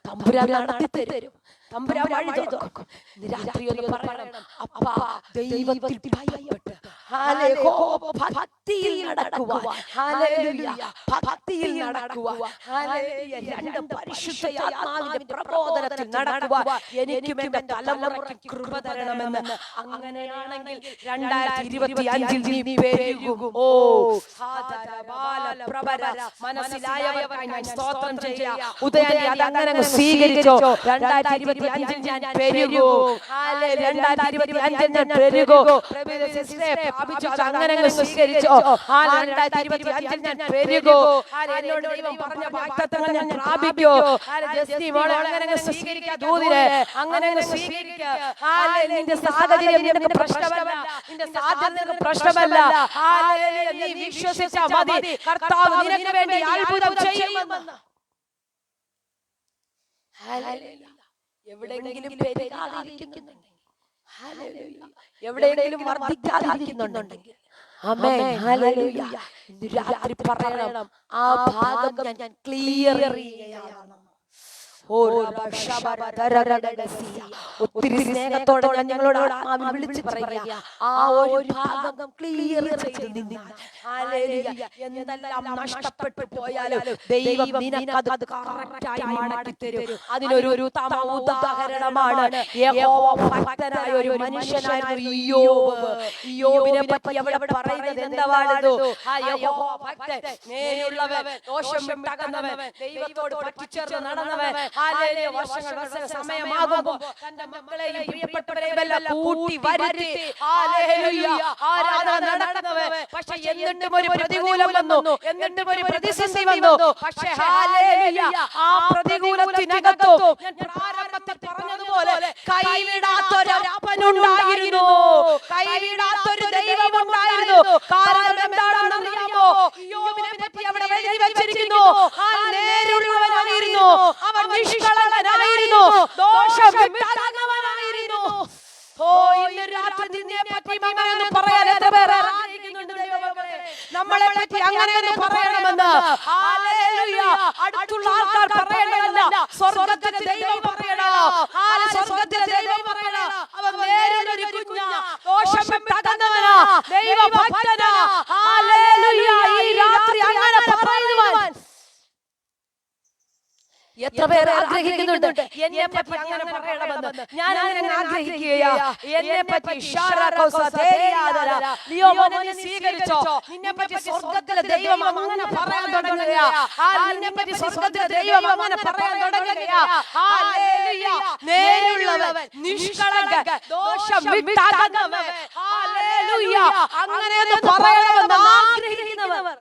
തമ്പുരാൻ നടത്തി തരും, തമ്പുരാൻ വഴി തുറക്കും. രാത്രി ഒന്ന് പറയണം, അപ്പാ ദൈവത്തിൽ ഭയപ്പെട്ട് ഭക്തിയിൽ നടക്കുവാൻ, ഭക്തിയിൽ നടക്കുവാൻ, രണ്ട്, പരിശുദ്ധാത്മാവിന്റെ പ്രബോധനത്തിൽ നടക്കുവാൻ എനിക്കും എന്റെ തലമുറയ്ക്ക് കൃപ തരണമെന്ന്. അങ്ങനെയാണെങ്കിൽ 2025 നീ പെരുകും. ഓ മനസ്സിലായവർക്കായി ഞാൻ സ്തോത്രം ചെയ്യാം. ഉദയനെ അതങ്ങനെ സ്വീകരിച്ചോ. 2025 ഞാൻ പെരുകൂ. 2025 ഞാൻ പെരുകൂ. അങ്ങനെ സ്വീകരിച്ചോ. 2025 ഞാൻ പെരുകൂ. എന്നോട് ദൈവം പറഞ്ഞ വാഗ്ദത്തങ്ങൾ ഞാൻ പ്രാപിക്കൂ. അങ്ങനെ സ്വീകരിക്കുക. ദൂതിനെ അങ്ങനെ സ്വീകരിക്കുക. നിന്റെ സാഹചര്യം നിനക്ക് പ്രശ്നമല്ല, നിന്റെ സാധ്യത നിനക്ക് പ്രശ്നമല്ല. നീ വിശ്വസിച്ചാൽ മതി, കർത്താവ് നിനക്ക് വേണ്ടി അത്ഭുതം ചെയ്യുമെന്ന്. എവിടെയെങ്കിലും പെരുകാതിരിക്കുന്നുണ്ടെങ്കിൽ, എവിടെയെങ്കിലും വർദ്ധിക്കാതിരിക്കുന്നുണ്ടെങ്കിൽ, ആമേൻ, ഹല്ലേലൂയ. ഇന്ന് രാത്രി പറയണം, ആ ഭാഗം ഞാൻ ക്ലിയർ ചെയ്യുകയാണ്. ഒത്തിരി സ്നേഹത്തോടെ ഞാൻ ഞങ്ങളോട് ആത്മാവിൽ വിളിച്ച് പറയുക, ആ ഒരു ഭാഗം ക്ലിയർ ചെയ്ത് നിങ്ങൾ എന്തെല്ലാം നഷ്ടപ്പെട്ടു പോയാലും ദൈവം നിനക്കത് കറക്റ്റായി മടക്കി തരും. അതിനൊരു ഉദാഹരണമാണ് ഭക്തനായ ഒരു മനുഷ്യനായിരുന്നു ഇയ്യോബ്. ഇയ്യോബിനെ പറ്റി അവിടെ പറയുന്നത് എന്താണോ? ആ യഹോവ ഭക്തൻ, നേരെയുള്ളവൻ, ദോഷം വിട്ടകന്നവൻ, ദൈവത്തോട് പറ്റിച്ചേർന്ന് നടന്നവൻ. വർഷങ്ങൾ സമയമാകുമ്പോൾ തന്റെ മക്കളെയും പ്രിയപ്പെട്ടവരെയും എല്ലാം കൂട്ടി വരുത്തി ആരാധന നടക്കുന്നവൻ. പക്ഷെ എന്നിട്ടും ഒരു പ്രതികൂലം വന്നു, എന്നിട്ടും ഒരു പ്രതിസന്ധി വന്നു. പക്ഷെ ആ പ്രതികൂലത്തിനകത്തും ഞാൻ പ്രാരംഭത്തിൽ പറഞ്ഞതുപോലെ കൈവിടാത്തൊരപ്പനുണ്ടായിരുന്നു, കൈവിടാത്തൊരു ദൈവമുണ്ടായിരുന്നു. കാരണം എന്താണെന്ന് അറിയാമോ? ഇയ്യോബിനെ പറ്റി അവിടെ എഴുതി വെച്ചിരിക്കുന്നു, നേരുള്ളവനായിരുന്നു, അവൻ നിഷ്കളങ്കനായിരുന്നു, ദോഷം വിട്ടകന്നവനായിരുന്നു. ഓ, ഇന്ന് രാത്രി നിന്നെ പറ്റി അങ്ങനെയൊന്നും പറയാൻ എത്ര പേർ ആഗ്രഹിക്കുന്നുണ്ട് ദൈവമക്കളെ? നമ്മളെ പറ്റി അങ്ങനെയൊന്നും പറയണമെന്ന്. ഹല്ലേലൂയ. അടുത്തുള്ള ആൾക്കാർ പറയണമല്ല, സ്വർഗ്ഗത്തിലെ ദൈവം പറയണം. സ്വർഗ്ഗത്തിലെ ദൈവം പറയണം, അവൻ വേറൊരു കുഞ്ഞാ, ദോഷം വിട്ടകന്നവനാ, ദൈവഭക്തനാ. ഹല്ലേലൂയ. ഈ രാത്രി അങ്ങനെ പറയുവാൻ എത്ര പേർ ആഗ്രഹിക്കുന്നുണ്ട് എന്നെ പറ്റി അങ്ങനെ പറയണമെന്ന്? ഞാൻ അങ്ങനെ ആഗ്രഹിക്കുകയാ. എന്നെ പറ്റി സ്വീകരിച്ചോ? നിന്നെ പറ്റി സ്വർഗത്തിലെ ദൈവം അങ്ങനെ പറയാൻ തുടങ്ങുകയാ. നിന്നെ പറ്റി സ്വർഗത്തിലെ ദൈവം അങ്ങനെ പറയാൻ തുടങ്ങുകയാ. ഹല്ലേലൂയ. നേരുള്ളവൻ, നിഷ്കളങ്കൻ, ദോഷം വിട്ടകന്നവൻ, ഹല്ലേലൂയ, അങ്ങനെയൊന്ന് പറയണമെന്ന് ആഗ്രഹിക്കുന്നവർ.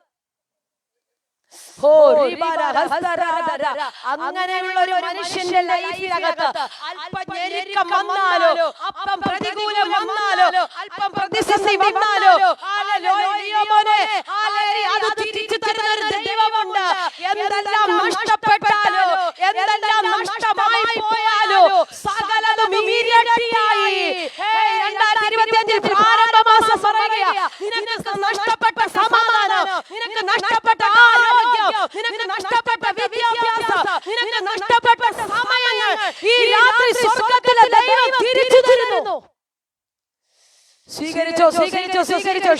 അങ്ങനെയുള്ള ഒരു മനുഷ്യന്റെ ലൈഫിനകത്ത് അല്പം ഞെരുക്കം വന്നാലോ, അല്പം പ്രതികൂലം വന്നാലോ, അല്പം പ്രതിസന്ധി വന്നാലോ, അത് തിരിച്ചു തരുന്ന ഒരു ദൈവമുണ്ട്. എന്തെല്ലാം നഷ്ടപ്പെട്ടാലോ, എന്തെല്ലാം നഷ്ടമായി പോയാലോ, സകലതും ഇരട്ടിയായി. 2025 പ്രാരംഭമാസം പറയുകയാ, നിനക്ക് നഷ്ടപ്പെട്ട സമാധാനം, നിനക്ക് നഷ്ടപ്പെട്ട ആരോഗ്യം, നിനക്ക് നഷ്ടപ്പെട്ട വിദ്യാഭ്യാസം, നിനക്ക് നഷ്ടപ്പെട്ട സമയങ്ങൾ ഈ രാത്രി സ്വർഗ്ഗത്തിലെ ദൈവം തിരിച്ചു തരുന്നു. സ്വീകരിച്ചോ, സ്വീകരിച്ചോ, സ്വീകരിച്ചോ.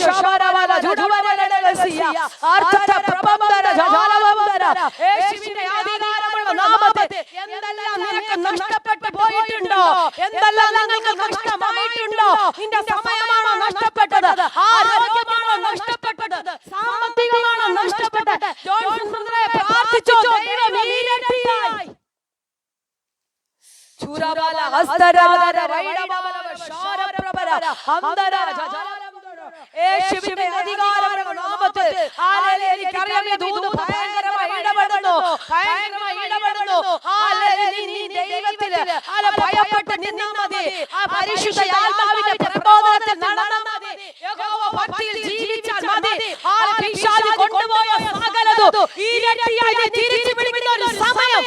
യേശുവിന്റെ അധികാരമുള്ള നാമത്തിൽ എന്തെല്ലാം നിനക്ക് നഷ്ടപ്പെട്ടു പോയിട്ടുണ്ടോ, എന്തെല്ലാം നിങ്ങൾക്ക് നഷ്ടമായിട്ടുണ്ടോ, നിന്റെ സമയമാണോ നഷ്ടപ്പെട്ടത്, ആരോഗ്യമാണോ നഷ്ടപ്പെട്ടത്, സാമ്പത്തികമാണോ നഷ്ടപ്പെട്ടത്, പ്രാർത്ഥിച്ചോ, ദൈവം ഇരട്ടിയായി. യേശുവിന്റെ അധികാരമുള്ള നാമത്തിൽ എനിക്കറിയാം ഈ ദൂത് ഭയങ്കരമായി ഇടപെടുന്നു, ഭയങ്കരമായി ഇടപെടുന്നു. നീ ദൈവത്തില് ഭയപ്പെട്ട് നിന്നാ മതി, ആ പരിശുദ്ധ ആത്മാവിന്റെ പ്രബോധനത്തിൽ നടന്നാൽ മതി, യഹോവ ഭക്തിയിൽ ജീവിച്ചാൽ മതി. പിശാച് കൊണ്ടുപോയ സകലതും ഇരട്ടിയായി തിരിച്ചു പിടിക്കുന്ന ഒരു സമയം.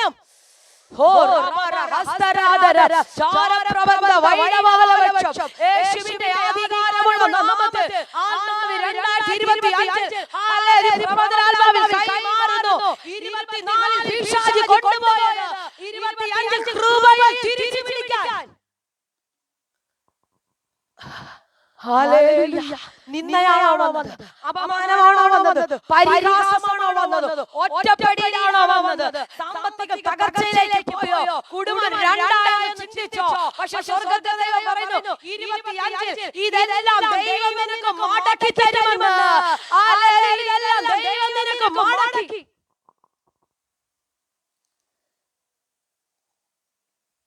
യേശുവിന്റെ അധികാരമുള്ള നാമത്തിൽ 2025 കൈമാറുന്നു. 24 പിശാച് കൊണ്ടുപോയത് 25 കൃപയിൽ തിരിച്ചു പിടിക്കാൻ. ഹല്ലേലൂയ. നിന്ദയാണോ വന്നത്, അപമാനമാണോ വന്നത്, പരിഹാസമാണോ വന്നത്, ഒറ്റപ്പെടലാണോ വന്നത്, സാമ്പത്തിക തകർച്ചയിലേക്ക് പോയോ, കുടുംബം രണ്ടായി ചിന്തിച്ചോ? പക്ഷെ സ്വർഗ്ഗത്തിലെ ദൈവം പറയുന്നു 25 ഇതെല്ലാം ദൈവം നിനക്ക് മടക്കി തരുമെന്ന്. ഇതെല്ലാം ദൈവം നിനക്ക് മടക്കി.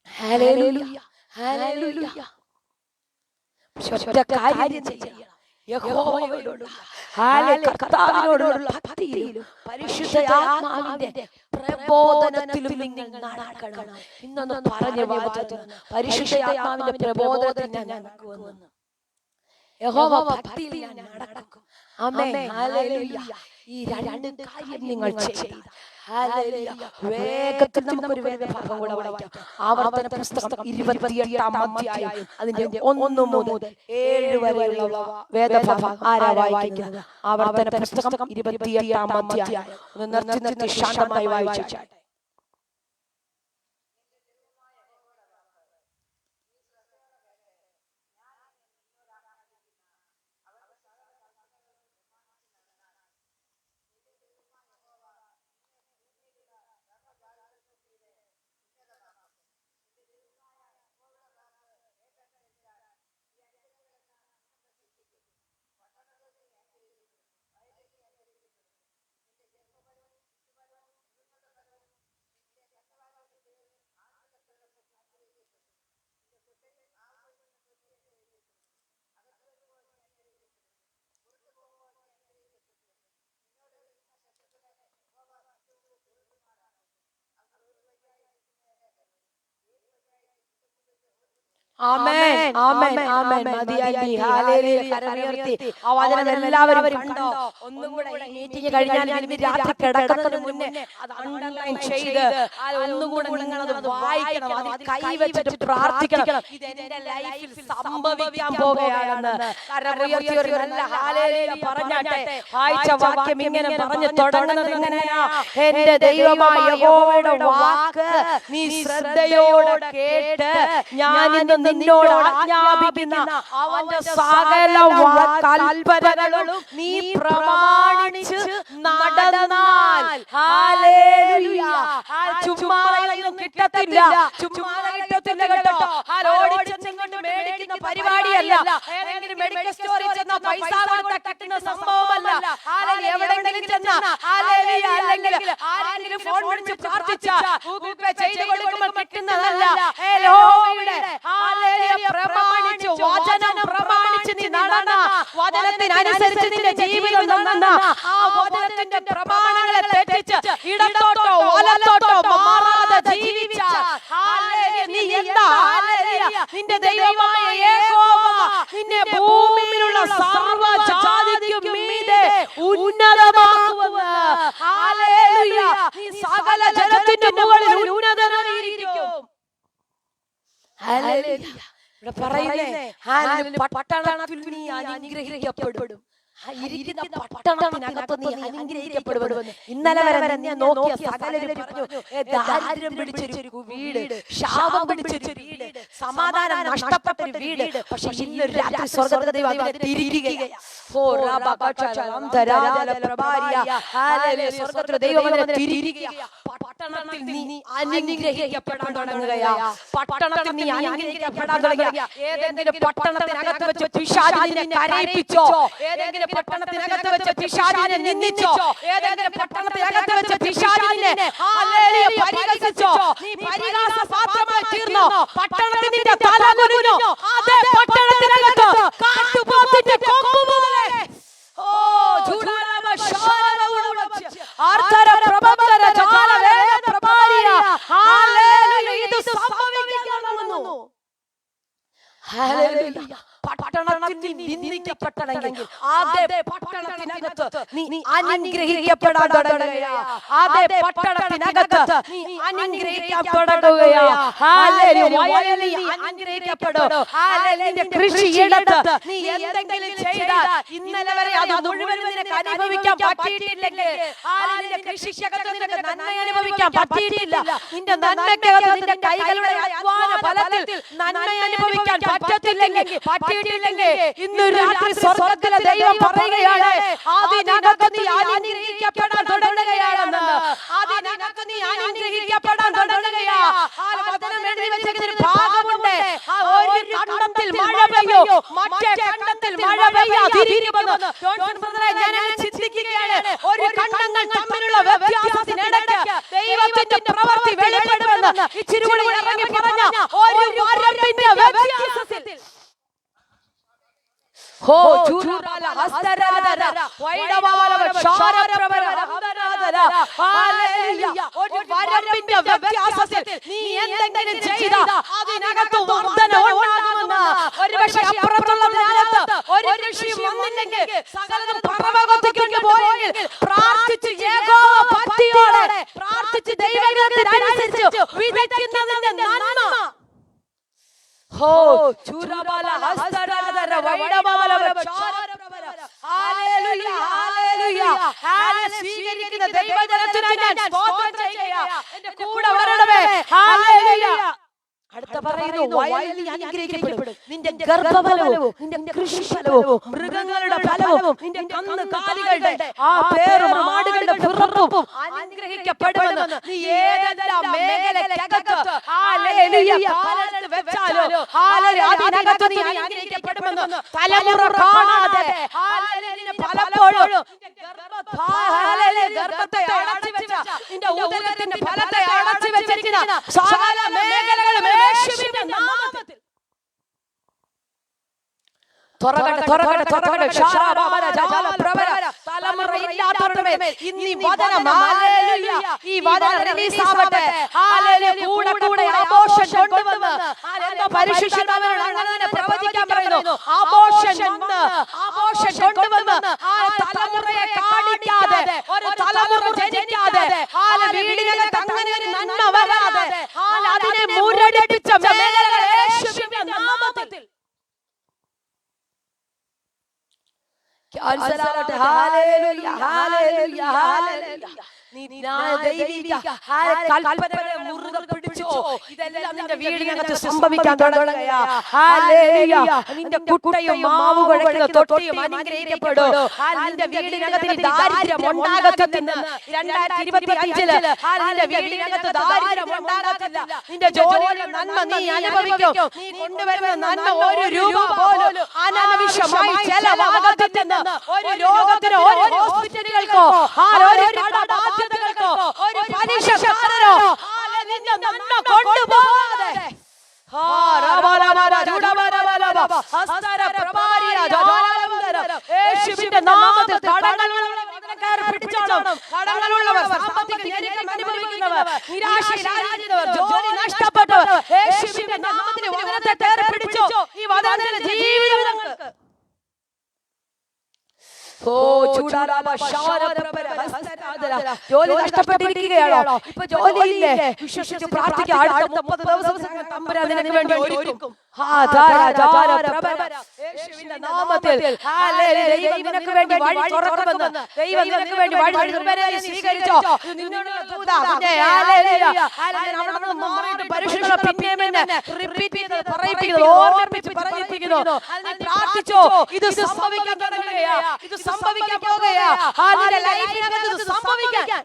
ഹല്ലേലൂയ, ഹല്ലേലൂയ. കർത്താവിനോടുള്ള ഭക്തിയിലും പരിശുദ്ധ ആത്മാവിന്റെ പ്രബോധനത്തിലും നിങ്ങൾ നടക്കണം. ഇന്നൊന്ന് പറഞ്ഞു വായിച്ചു, പരിശുദ്ധ ആത്മാവിന്റെ പ്രബോധനത്തിൽ ഞാൻ നടക്കുമെന്ന്. യഹോവ ഭക്തിയിൽ ഞാൻ നടക്കും. ആമേൻ, ഹല്ലേലൂയ. ഈ രണ്ട് കാര്യം നിങ്ങൾ ചെയ്ത വേഗത്തിൽ നമുക്കൊരു വേദഭാഗം കൂടെ വായിക്കാം. ആവർത്തന പുസ്തകം 28-ാം അധ്യായം അതിന്റെ 1 മുതൽ 7 വരെയുള്ള വേദഭാഗം ആരാ വായിക്കുന്നത്? ആവർത്തന പുസ്തകം 28-ാം അധ്യായം. ഒന്ന് നിർത്തി ശാന്തമായി വായിച്ചാട്ടെ. ആമേൻ, ആമേൻ, ആമേൻ. മതിയായി. ഹല്ലേലൂയ. കരമുയർത്തി ആ വചനം എല്ലാവരും കണ്ടോ? ഒന്നും കൂടെ ഈ മീറ്റിംഗ് കഴിഞ്ഞാൽ രാത്രി കിടക്കുന്നതിന് മുന്നേ അത് അണ്ടർലൈൻ ചെയ്ത് ഒന്നും കൂടെ നിങ്ങൾ അത് വായിക്കണം, അതിൽ കൈവച്ചിട്ട് പ്രാർത്ഥിക്കണം. ഇത് എന്റെ ലൈഫിൽ സംഭവിക്കാൻ പോകുകയാണെന്ന്. കരമുയർത്തി ഒരു നല്ല ഹല്ലേലൂയ പറഞ്ഞാട്ടെ. വായിച്ച വാക്യം ഇങ്ങനെ പറഞ്ഞു തുടങ്ങുന്നത് എങ്ങനെയാ? എന്റെ ദൈവമായ യഹോവയുടെ വാക്ക് നീ ശ്രദ്ധയോടെ കേട്ട് ഞാൻ ഇന്ന് നിന്നോട് ആജ്ഞാപിക്കുന്ന അവന്റെ സകല കൽപ്പനകളും നീ പ്രമാണിച്ച് നടന്നാൽ ഹല്ലേലൂയ. ചുമ്മാതൊന്നും കിട്ടത്തില്ല, ചുമ്മാതെ കിട്ടത്തില്ല കേട്ടോ. ഓടിച്ചെങ്ങോട്ട് മേടിക്കുന്ന പരിപാടിയല്ല, ഏതെങ്കിലും മെഡിക്കൽ സ്റ്റോറിൽ ചെന്ന പൈസ കൊടുത്ത കിട്ടുന്ന സംഭവമല്ല. എവിടെങ്കിലും ചെന്ന അല്ലെങ്കിൽ ആരെങ്കിലും ഫോൺ വിളിച്ച് പ്രാർത്ഥിച്ച ഗൂഗിൾ പേ ചെയ്ത് കൊടുക്കുമ്പോൾ കിട്ടുന്നതല്ല. പ്രമാണിച്ച് വചനം പ്രമാണിച്ച് നീ നടന്ന, വചനത്തിനനുസരിച്ച് നിന്റെ ജീവിതം നടന്ന, ആ വചനത്തിന്റെ പ്രമാണങ്ങളെ തെറ്റിച്ച് ഇടത്തോട്ടോ വലത്തോട്ടോ മാറാതെ ജീവിച്ച നീ എന്താ? നിന്റെ ദൈവമായ യഹോവ നിന്നെ ഭൂമിയിലുള്ള സർവ്വ ജാതിക്കും മീതെ ഉന്നതമാക്കുമെന്ന്. ഹല്ലേലൂയ. നീ സകല ജനത്തിന്റെ മുകളിൽ ഉന്നതനായിരിക്കും. ഹല്ലേലൂയ. ഇവിടെ പറയുന്നേ പട്ടണത്തിൽ നീ അനുഗ്രഹിക്കപ്പെടും. ഇരിക്കുന്ന പട്ടണത്തിനകത്ത് നീ അനുഗ്രഹിക്കപ്പെടുമെന്ന്. ഇന്നലെ വരെ ഞാൻ നോക്കിയ സകലരും പറഞ്ഞു, ദാരിദ്ര്യം പിടിച്ചൊരു വീട്, ശാപം പിടിച്ചൊരു വീട്, സമാധാനം നഷ്ടപ്പെട്ടൊരു വീട്. പക്ഷെ ഇന്നൊരു രാത്രി സ്വർഗ്ഗത്തിലെ ദൈവം അതിനെ തിരിക്കുകയാണ്. സ്വർഗ്ഗത്തിലെ ദൈവം അതിനെ തിരിക്കുകയാണ്. പട്ടണത്തിൽ നീ അനുഗ്രഹിക്കപ്പെടാൻ തുടങ്ങുകയാ. പട്ടണത്തിൽ നീ അനുഗ്രഹിക്കപ്പെടാൻ തുടങ്ങുക. ഏതെങ്കിലും പട്ടണത്തിനകത്ത് വെച്ച് പിശാചിനെ കരയിപ്പിച്ചോ, ഏതെങ്കിലും പട്ടണത്തിനകത്ത് വെച്ച് പിശാചിനെ നിന്ദിച്ചോ, ഏതെങ്കിലും പട്ടണത്തിനകത്ത് വെച്ച് പിശാചിനെ പരിഹസിച്ചോ, നീ പരിഹാസപാത്രമായി തീർന്നോ, പട്ടണത്തിൽ നിന്റെ തല കുനിഞ്ഞോ, അതേ പട്ടണത്തിനകത്ത് കാട്ടുപോത്തിന്റെ കൊമ്പ് പോലെ ഇത് സംഭവിക്കാമെന്നു. ഹല്ലേലൂയ. പട്ടണത്തിൽ നിന്ദിക്കപ്പെട്ടെങ്കിൽ അതേ പട്ടണത്തിനകത്ത് നീ അനുഗ്രഹിക്കപ്പെടാൻ തുടങ്ങുകയാ. അതേ പട്ടണത്തിനകത്ത് നീ അനുഗ്രഹിക്കപ്പെടുകയാ. ഹല്ലേലൂയ. നീ അനുഗ്രഹിക്കപ്പെടും. ഹല്ലേലൂയ. കൃഷിയിടത്ത് നീ എന്തെങ്കിലും ചെയ്താൽ ഇന്നലെ വരെ അത് മുഴുവൻ നിനക്ക് അനുഭവിക്കാൻ പറ്റിയിട്ടില്ലെങ്കിൽ, ഹല്ലേലൂയ, കൃഷിക്കകത്ത് നിനക്ക് നന്മ അനുഭവിക്കാൻ പറ്റിയിട്ടില്ല, നിന്റെ നന്മയ്ക്കകത്ത് നിന്റെ കൈകളുടെ അധ്വാന ഫലത്തിൽ നന്മ അനുഭവിക്കാൻ പറ്റത്തില്ലെങ്കിൽ, ഇന്ന് രാത്രി സ്വർഗ്ഗത്തിലെ ദൈവം പറയുകയാണ്, അതിനകത്ത് നീ അനുഗ്രഹിക്കപ്പെടാൻ തുടങ്ങുകയാണെന്ന്. അതിനകത്ത് നീ അനുഗ്രഹിക്കപ്പെടാൻ തുടങ്ങുകയാ. വചനം എഴുതി വെച്ചൊരു ഭാഗമുണ്ട്. ഒരു കണ്ടത്തിൽ മഴ പെയ്യോ, മറ്റേ കണ്ടത്തിൽ മഴ പെയ്യാതിരിക്കുമെന്ന്. ഞാൻ ചിന്തിക്കുകയാണ്, ഒരു കണ്ടങ്ങൾ തമ്മിലുള്ള വ്യത്യാസത്തിനിടയ്ക്ക് ദൈവത്തിന്റെ പ്രവൃത്തി വെളിപ്പെടുമെന്ന് ഇച്ചിരി കൂടി ഇറങ്ങി പറഞ്ഞ ഒരു വരമ്പിന്റെ വ്യത്യാസത്തിൽ നീ എന്തെങ്കിലും ചെയ്ത അതിനകത്ത് വർധന ഉണ്ടാകുമെന്ന്. ഒരുപക്ഷെ അപ്പുറത്തുള്ള ജ്ഞാനത്ത് ഒരു കൃഷിയും വന്നില്ലെങ്കിൽ, സകലതും പറവകൊത്തിക്കൊണ്ട് പോയെങ്കിൽ, പ്രാർത്ഥിച്ച് യഹോവ ഭക്തിയോടെ പ്രാർത്ഥിച്ച് ദൈവത്തിനനുസരിച്ച് വിതയ്ക്കുന്നതിന്റെ നന്മ സ്വീകരിക്കുന്ന ദൈവജനത്തിനായി ഞാൻ സ്തോത്രം ചെയ്യുകയാ. എന്റെ കൂടെ വരണമേ. ഹല്ലേലൂയ. അടുത്ത പറയുന്നു, വയലിൽ അനുഗ്രഹിക്കപ്പെടും. നിന്റെ ഗർഭഫലവും നിന്റെ കൃഷിഫലവും മൃഗങ്ങളുടെ ഫലവും നിന്റെ കന്നുകാലികളുടെ ആ പേരും ആടുകളുടെ പിറപ്പും അനുഗ്രഹിക്കപ്പെടുമെന്ന്. നീ ഏതെല്ലാം മേഖലയ്ക്കകത്ത് കാലത്ത് വെച്ചാലോ അതിനകത്ത് നീ അനുഗ്രഹിക്കപ്പെടുമെന്ന് തലമുറ കാണാതെ പലപ്പോഴും ഗർഭത്തെ അടച്ചു വെച്ച, നിന്റെ ഉദരത്തിന്റെ ഫലത്തെ അടച്ചു വെച്ചിരിക്കുന്ന സകല മേഖലകളും യേശുവിന്റെ നാമത്തിൽ തലമുറയില്ലാത്തവരുടെ മേൽ ഇന്ന് ഈ വചനം, ഈ വചനം റിലീസ് ആവട്ടെ. കൂടെ കൂടെ ആഘോഷം കൊണ്ടുവന്ന് പരിശുദ്ധാത്മാവിനോട് അങ്ങനെ തന്നെ പ്രവചിക്കാൻ പറയുന്നു. ആഘോഷം കൊണ്ടുവന്ന് ആ തലമുറയെ കാണിക്കാതെ, ഒരു തലമുറ ജനിക്കാതെ, വീടിനകത്ത് അങ്ങനെ ഒരു നന്മ വരാതെ അതിനെ മുരടിപ്പിച്ച മേഖലകൾ യേശുവിന്റെ നാമത്തിൽ ദൈവിക കൽപ്പനകളെ മുറുകെ പിടിച്ചോ, ഇതെല്ലാം നിന്റെ വീടിനകത്ത് സംഭവിക്കാൻ തുടങ്ങുകയാ. ഹല്ലേലൂയ. നിന്റെ കുട്ടയും മാവ് കുഴക്കുന്ന തൊട്ടിയും അനുഗ്രഹിക്കപ്പെടും. നിന്റെ വീടിനകത്ത് ദാരിദ്ര്യം ഉണ്ടാകത്തില്ല. 2025 നിന്റെ വീടിനകത്ത് ദാരിദ്ര്യം ഉണ്ടാകത്തില്ല. നിന്റെ ജോലിയുടെ നന്മ നീ അനുഭവിക്കും. നീ കൊണ്ടുവരുന്ന നന്മ ഒരു രൂപ പോലും അനാവശ്യമായി ചെലവാകത്തില്ലെന്ന്. ഒരു രോഗത്തിനോ ഒരു ഹോസ്പിറ്റലുകൾക്കോ ഒരു കടബാധ്യതകൾക്കോ ഒരു പലിശക്കാരനോ നിന്റെ നന്മ കൊണ്ടുപോകാതെ യേശുവിന്റെ നാമത്തിൽ കടങ്ങളുള്ളവർ, സാമ്പത്തിക ഞെരുക്കം അനുഭവിക്കുന്നവർ, നിരാശയിലായിരിക്കുന്നവർ, ജോലി നഷ്ടപ്പെട്ടവർ യേശുവിന്റെ നാമത്തിൽ വചനത്തെ കയറി പിടിച്ചോ. ഈ വചനത്തിന്റെ ജീവിതങ്ങൾക്ക് ജോലി നഷ്ടപ്പെട്ടിരിക്കുകയാണോ? ഇപ്പൊ ജോലിയില്ലേ? വിശ്വസിച്ച് പ്രാർത്ഥിക്കുക. അടുത്ത 30 ദിവസം തമ്പുരാൻ നിനക്ക് വേണ്ടി ഒരുക്കും. യേശുവിന്റെ നാമത്തിൽ ദൈവം നിനക്ക് വേണ്ടി വഴി തുറക്കുമെന്ന്. ദൈവം നിനക്ക് വേണ്ടി വഴി സ്വീകരിച്ചോ. പ്രാർത്ഥിച്ചോ. ഇത് സംഭവിക്കാൻ തുടങ്ങുകയാ. ഇത് സംഭവിക്കാൻ പോകുകയാ. സംഭവിക്കാൻ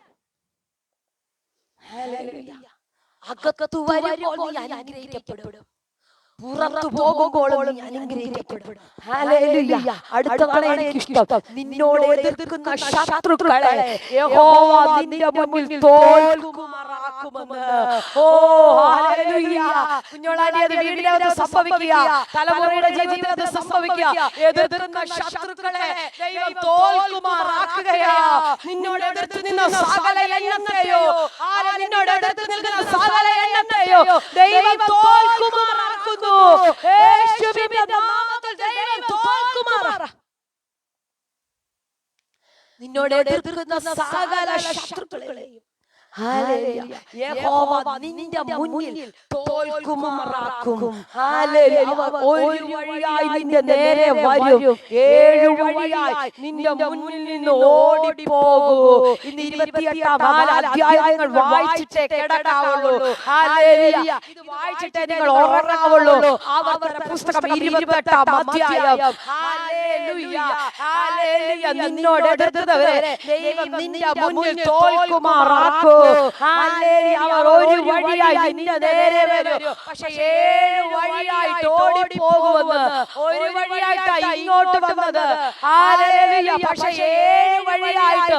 അകത്തു വരുമ്പോൾ നീ അനുഗ്രഹിക്കപ്പെടും. പുറത്തു പോകുമ്പോൾ നീ അനുഗ്രഹിക്കപ്പെടും. ഹല്ലേലൂയ. അടുത്തതാണ് എനിക്കിഷ്ടം. നിന്നോട് എതിർക്കുന്ന ശത്രുക്കളെ യഹോവ നിന്റെ മുന്നിൽ തോൽക്കുമാറാക്കുമെന്ന്. ഓ ഹല്ലേലൂയ. കുഞ്ഞോളാടി അത് വീടിനകത്ത് സംഭവിക്കുക. തലമുറയുടെ ജീവിതത്തിൽ സംഭവിക്കുക. എതിർക്കുന്ന ശത്രുക്കളെ ദൈവം തോൽക്കുമാറാക്കുകയാ. നിന്നോട് എതിർത്ത് നിന്ന സകല എണ്ണത്തെയോ നിന്നോട് എതിർത്ത് നിൽക്കുന്ന സകല എണ്ണത്തെയോ ദൈവം തോൽക്കുമാറാക്കുന്നു. യേശുവിന്റെ നാമത്തിൽ ദൈവം തോൽക്കുമാറാ. നിന്നോട് എതിർക്കുന്ന സകല ശത്രുക്കളെയും ഹല്ലേലൂയ യഹോവ നിന്റെ മുന്നിൽ തോൽക്കുമാറാക്കും. ഹല്ലേലൂയ. ഒരു വഴിയായി നിന്റെ നേരെ വരും. 7 വഴിയായി നിന്റെ മുന്നിൽ നിന്ന് ഓടിപ്പോകൂ. ഇന്ന് 28 അധ്യായങ്ങൾ വായിച്ചിട്ടേ കിടക്കാവുള്ളൂ. ഹല്ലേലൂയ. ഇത് വായിച്ചിട്ടേ നിങ്ങൾ ഉറങ്ങാവുള്ളൂ. ആവർത്തന പുസ്തകം 28 അധ്യായം. ഹല്ലേലൂയ. ഹല്ലേലൂയ. നിന്നോട് എതിർത്തവരെ ദൈവം നിന്റെ മുന്നിൽ തോൽക്കുമാറാക്കും. അവർ ഒരു വഴിയായി നിന്റെ നേരെ വരും. പക്ഷെ 7 വഴിയായിട്ട് ഓടിപ്പോകുമെന്ന്. ഒരു വഴിയായിട്ടാ ഇങ്ങോട്ട് വന്നത്. ഹല്ലേലൂയ. പക്ഷെ 7 വഴിയായിട്ട്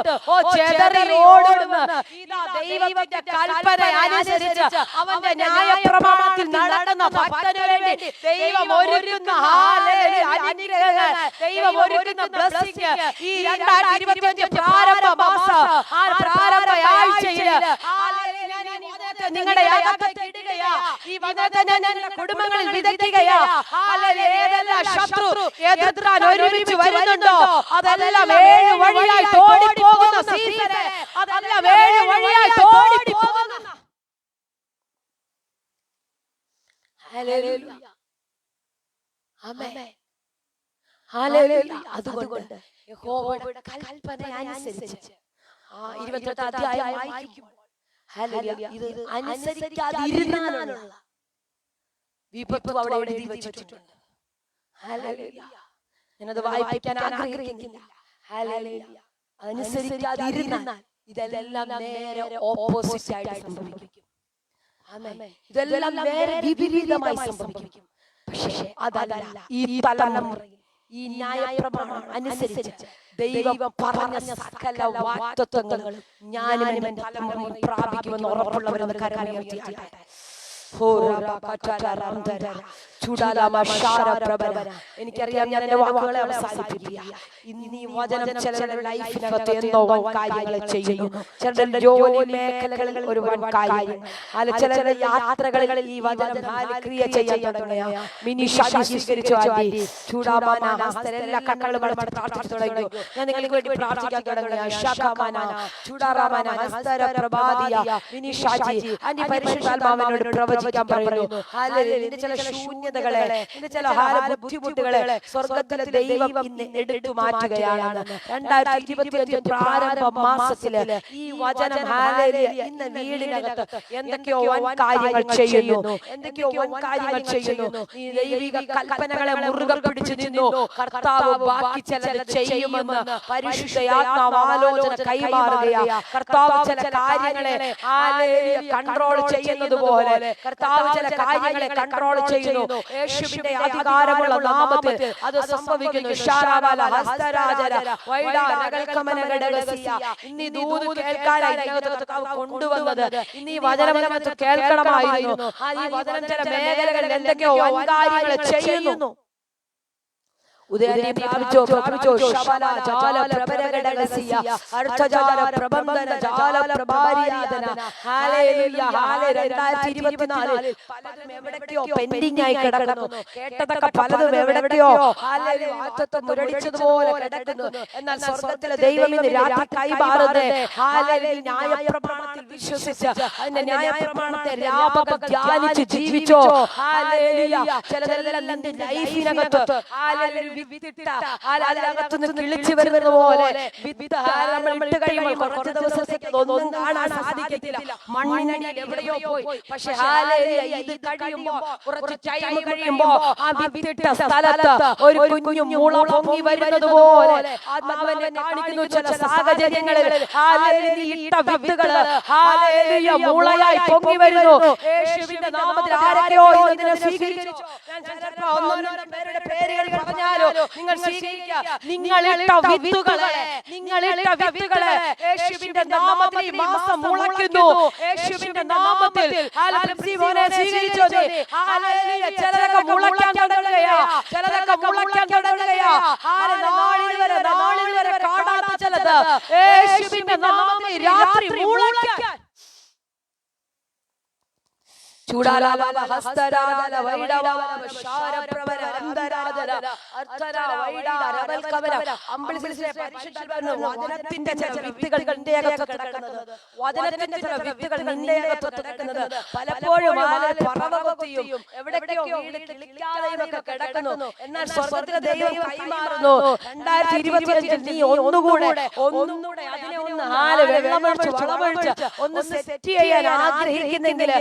ചെതറി ഓടുന്നു. ഇതാ ദൈവത്തിന്റെ കൽപ്പന അനുസരിച്ച് അവന്റെ ന്യായപ്രമാണത്തിൽ നടന്ന ഭക്തന് വേണ്ടി ദൈവം ഒരുക്കുന്ന അനുഗ്രഹങ്ങൾ, ദൈവം ഒരുക്കുന്ന ബ്ലെസ്സിംഗ് ഈ 2025 പ്രാരംഭ മാസം പ്രാരംഭ ആഴ്ചയിൽ നിങ്ങളുടെ ഇടുകയാ. ഈ വചനത്തെ നിങ്ങളുടെ കുടുംബങ്ങളിൽ വിതയ്ക്കുകയാ. ഏതെല്ലാം ശത്രു എതിർക്കാൻ ഒരുമിച്ച് വരുന്നുണ്ടോ അതെല്ലാം 7 വഴിയായി ഓടിപ്പോകുന്ന സീസണ്. അതെല്ലാം 7 വഴിയായി ഓടിപ്പോകുന്ന. ഹല്ലേലൂയ. ആമേൻ. ഹല്ലേലൂയ. അതുകൊണ്ട് യഹോവയുടെ കൽപ്പന അനുസരിച്ച് 28 അധ്യായം വായിക്കുമ്പോൾ ഹല്ലേലൂയ ഇത് അനുസരിക്കാതിരുന്നാലുള്ള വിപത്ത് അവിടെ എഴുതി വെച്ചിട്ടുണ്ട്. ഹല്ലേലൂയ. ഞാനത് വായിക്കാൻ ആഗ്രഹിക്കുന്നില്ല. ഹല്ലേലൂയ. അനുസരിക്കാതിരുന്നാൽ ഇതെല്ലാം നേരെ ഓപ്പോസിറ്റ് ആയിട്ട് സംഭവിക്കും. ആമേൻ. ഇതെല്ലാം നേരെ വിപരീതമായി സംഭവിക്കും. പക്ഷേ അതല്ല ഈ തലമുറയിൽ ഈ ന്യായപ്രമാണം അനുസരിച്ച് ദൈവം പറഞ്ഞ സകല വാഗ്ദത്തങ്ങളും ഞാനും എന്റെ തലമുറയിൽ പ്രാപിക്കുമെന്ന് ഉറപ്പുള്ളവരെന്ന് കരമുയർത്തിയാട്ടെ. എനിക്കറിയാം ഞാൻ എന്റെ വാക്കുകളെ അവസാനിപ്പിക്കുക. ഇന്ന് ഈ വചനം ചിലരുടെ ലൈഫിനകത്ത് എന്തോ വൻ കാര്യങ്ങൾ ചെയ്യുന്നു. ചിലരുടെ ജോലി മേഖലകളിൽ ഒരു വൻ കാര്യങ്ങൾ, അല്ല ചിലരുടെ യാത്രകളിൽ ഈ വചനം ക്രിയ ചെയ്യാൻ തുടങ്ങിയ എല്ലാ കണ്ണുകളും പ്രാർത്ഥിച്ചു തുടങ്ങി. ഞാൻ നിങ്ങൾക്ക് വേണ്ടി പ്രാർത്ഥിക്കാൻ തുടങ്ങിയ പരിശുദ്ധാത്മാവിനോട് പ്രവചിക്കാൻ പറയുന്നു. നിന്റെ ചില ശൂന്യ ശൂന്യതകളെ, നിന്റെ ചില ബുദ്ധിമുട്ടുകളെ സ്വർഗത്തിലെ ദൈവം ഇന്ന് എടുത്തു മാറ്റുകയാണ്. 2025 പ്രാരംഭ മാസത്തില് ഈ വചനം ഹല്ലേലൂയ ഇന്ന് വീടിനകത്ത് എന്തൊക്കെയോ വൻ കാര്യങ്ങൾ ചെയ്യുന്നു, എന്തൊക്കെയോ വൻ കാര്യങ്ങൾ ചെയ്യുന്നു. ഈ ദൈവിക കൽപ്പനകളെ മുറുകെ പിടിച്ചു നിന്നു. കർത്താവ് ബാക്കി ചിലത് ചെയ്യുമെന്ന് പരിശുദ്ധാത്മാവ് ആലോചന കൈമാറുകയാ. കർത്താവ് ചില കാര്യങ്ങളെ കൺട്രോൾ ചെയ്യുന്നത് പോലെ കർത്താവ് ചില കാര്യങ്ങളെ കൺട്രോൾ ചെയ്യുന്നു. യേശുവിന്റെ അധികാരമുള്ള നാമത്തിൽ അത് സംഭവിക്കുന്നു. ശാരാബല ഹസ്തരാജര വൈഡാരകൽക്കമനഗഡഗസിയ. ഇന്ന് ഈ ദൂത് കേൾക്കാനായി കർത്താവ് കൊണ്ടുവന്നത്, ഇന്ന് ഈ വചനം നമുക്ക് കേൾക്കണമായിരുന്നു. ഈ വചനം ചില മേഖലകളിൽ എന്തൊക്കെയോ വൻ കാര്യങ്ങൾ ചെയ്യുന്നു. ഉദയനെ പ്രാപിച്ചോ ശബല ജാല പ്രഭരഗഡഗസിയ അർത്ഥജാല പ്രബന്ധന ജാല പ്രഭാരിയാദന. Hallelujah hallelujah. 2024 പലതും എവിടെയോ പെൻഡിങ് ആയി കിടക്കുന്നു. കേട്ടതൊക്കെ പലതും എവിടെയോ ഹല്ലേലൂയ ആത്മത്തെ മുരടിച്ചതുപോലെ കിടക്കുന്നു. എന്നാൽ സ്വർഗ്ഗത്തിലെ ദൈവം ഇന്ന് രാത്രി കൈമാറുന്നത് ഹല്ലേലൂയ ന്യായപ്രമാണത്തിൽ വിശ്വസിച്ച് അതിന്റെ ന്യായപ്രമാണത്തെ രാപകം ധ്യാനിച്ച് ജീവിച്ചോ. ഹല്ലേലൂയ. ചിലതെല്ലാം നിന്റെ ലൈഫിനകത്ത് ഹല്ലേലൂയ അതിനകത്തുനിന്ന് കിളിച്ചു വരുന്നത് പോലെ വിത്ത് നമ്മൾ ഇട്ട് കഴിയുമ്പോൾ കുറച്ച് ദിവസത്തേക്ക് ഒന്നും കാണാൻ സാധിക്കത്തില്ല. മണ്ണിനടിയിൽ എവിടെയോ പോയി. പക്ഷെ ഇത് കഴിയുമ്പോൾ കുറച്ച് ടൈം കഴിയുമ്പോൾ ആ വിത്തിട്ട സ്ഥലത്ത് ഒരു കുഞ്ഞു മുള പൊങ്ങി വരുന്നത് പോലെ ആത്മാവിനെ കാണിക്കുന്നു. ചില സാഹചര്യങ്ങളിൽ ഇട്ട വിത്തുകള് മുളയായി പൊങ്ങി വരുന്നു. യേശുവിന്റെ നാമത്തിൽ ആരൊക്കെയോ ഇതിനെ സ്വീകരിച്ചു. ഞാൻ ചിലപ്പോൾ ഒന്നൊന്നര പേരുടെ പേരുകൾ പറഞ്ഞാലോ നിങ്ങൾ സ്വീകരിക്കുക. നിങ്ങളിട്ട വിത്തുകളെ യേശുവിന്റെ നാമത്തിൽ ഈ മാസം മുളയ്ക്കുന്നു. യേശുവിന്റെ നാമത്തിൽ ചിലരൊക്കെ മുളയ്ക്കാൻ തുടങ്ങുകയാ, ചിലരൊക്കെ മുളയ്ക്കാൻ തുടങ്ങുകയാ. നാളിൽ വരെ കാണാത്ത ചിലത് യേശുവിന്റെ നാമത്തിൽ രാത്രി മുളയ്ക്കാൻ. ചൂടാലാല ഹസ്തരാജല വൈഡവാല ശാരപ്രവര അന്തരാജല അർത്ഥര വൈഡാരവൽ കവല. അമ്പിളിസിലെ പരിശുദ്ധാത്മാവ് വചനത്തിന്റെ ചില വിത്തുകൾ നിന്റെയകത്ത് കിടക്കുന്നത്, വചനത്തിന്റെ ചില വിത്തുകൾ നിന്റെയകത്ത് കിടക്കുന്നത് പലപ്പോഴും പറവകത്തെയും എവിടെയോ കിളിക്കാതെയും ഒക്കെ കിടക്കുന്നു. എന്നാൽ സ്വർഗ്ഗത്തിലെ ദൈവം കൈമാറുന്നു. 2025 നീ ഒന്നുകൂടെ അതിനെ വെള്ളമൊഴിച്ച് വളമൊഴിച്ച് ഒന്ന് സെറ്റ് ചെയ്യാൻ ആഗ്രഹിക്കുന്നെങ്കിൽ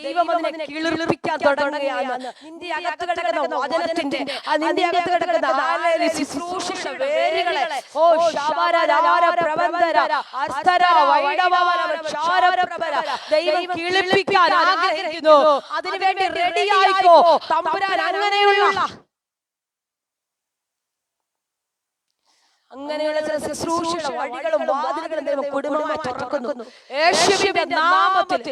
ദൈവം അതിനെ കിളിർപ്പിക്കാൻ തുടങ്ങുകയാണ്. നിന്റെ അകത്ത് കിടക്കുന്ന വചനത്തിന്റെ, നിന്റെ അകത്ത് കിടക്കുന്ന ശുശ്രൂഷയുടെ വേരുകളെ ദൈവം കിളിർപ്പിക്കാൻ ആഗ്രഹിക്കുന്നു. അതിനുവേണ്ടി റെഡിയായിക്കോ. തമ്പുരാൻ അങ്ങനെയുള്ള ചില ശുശ്രൂഷയുടെ വഴികളും വാതിലുകളും ദൈവം കുടുംബമായി തുറക്കുന്നു. യേശുവിന്റെ നാമത്തിൽ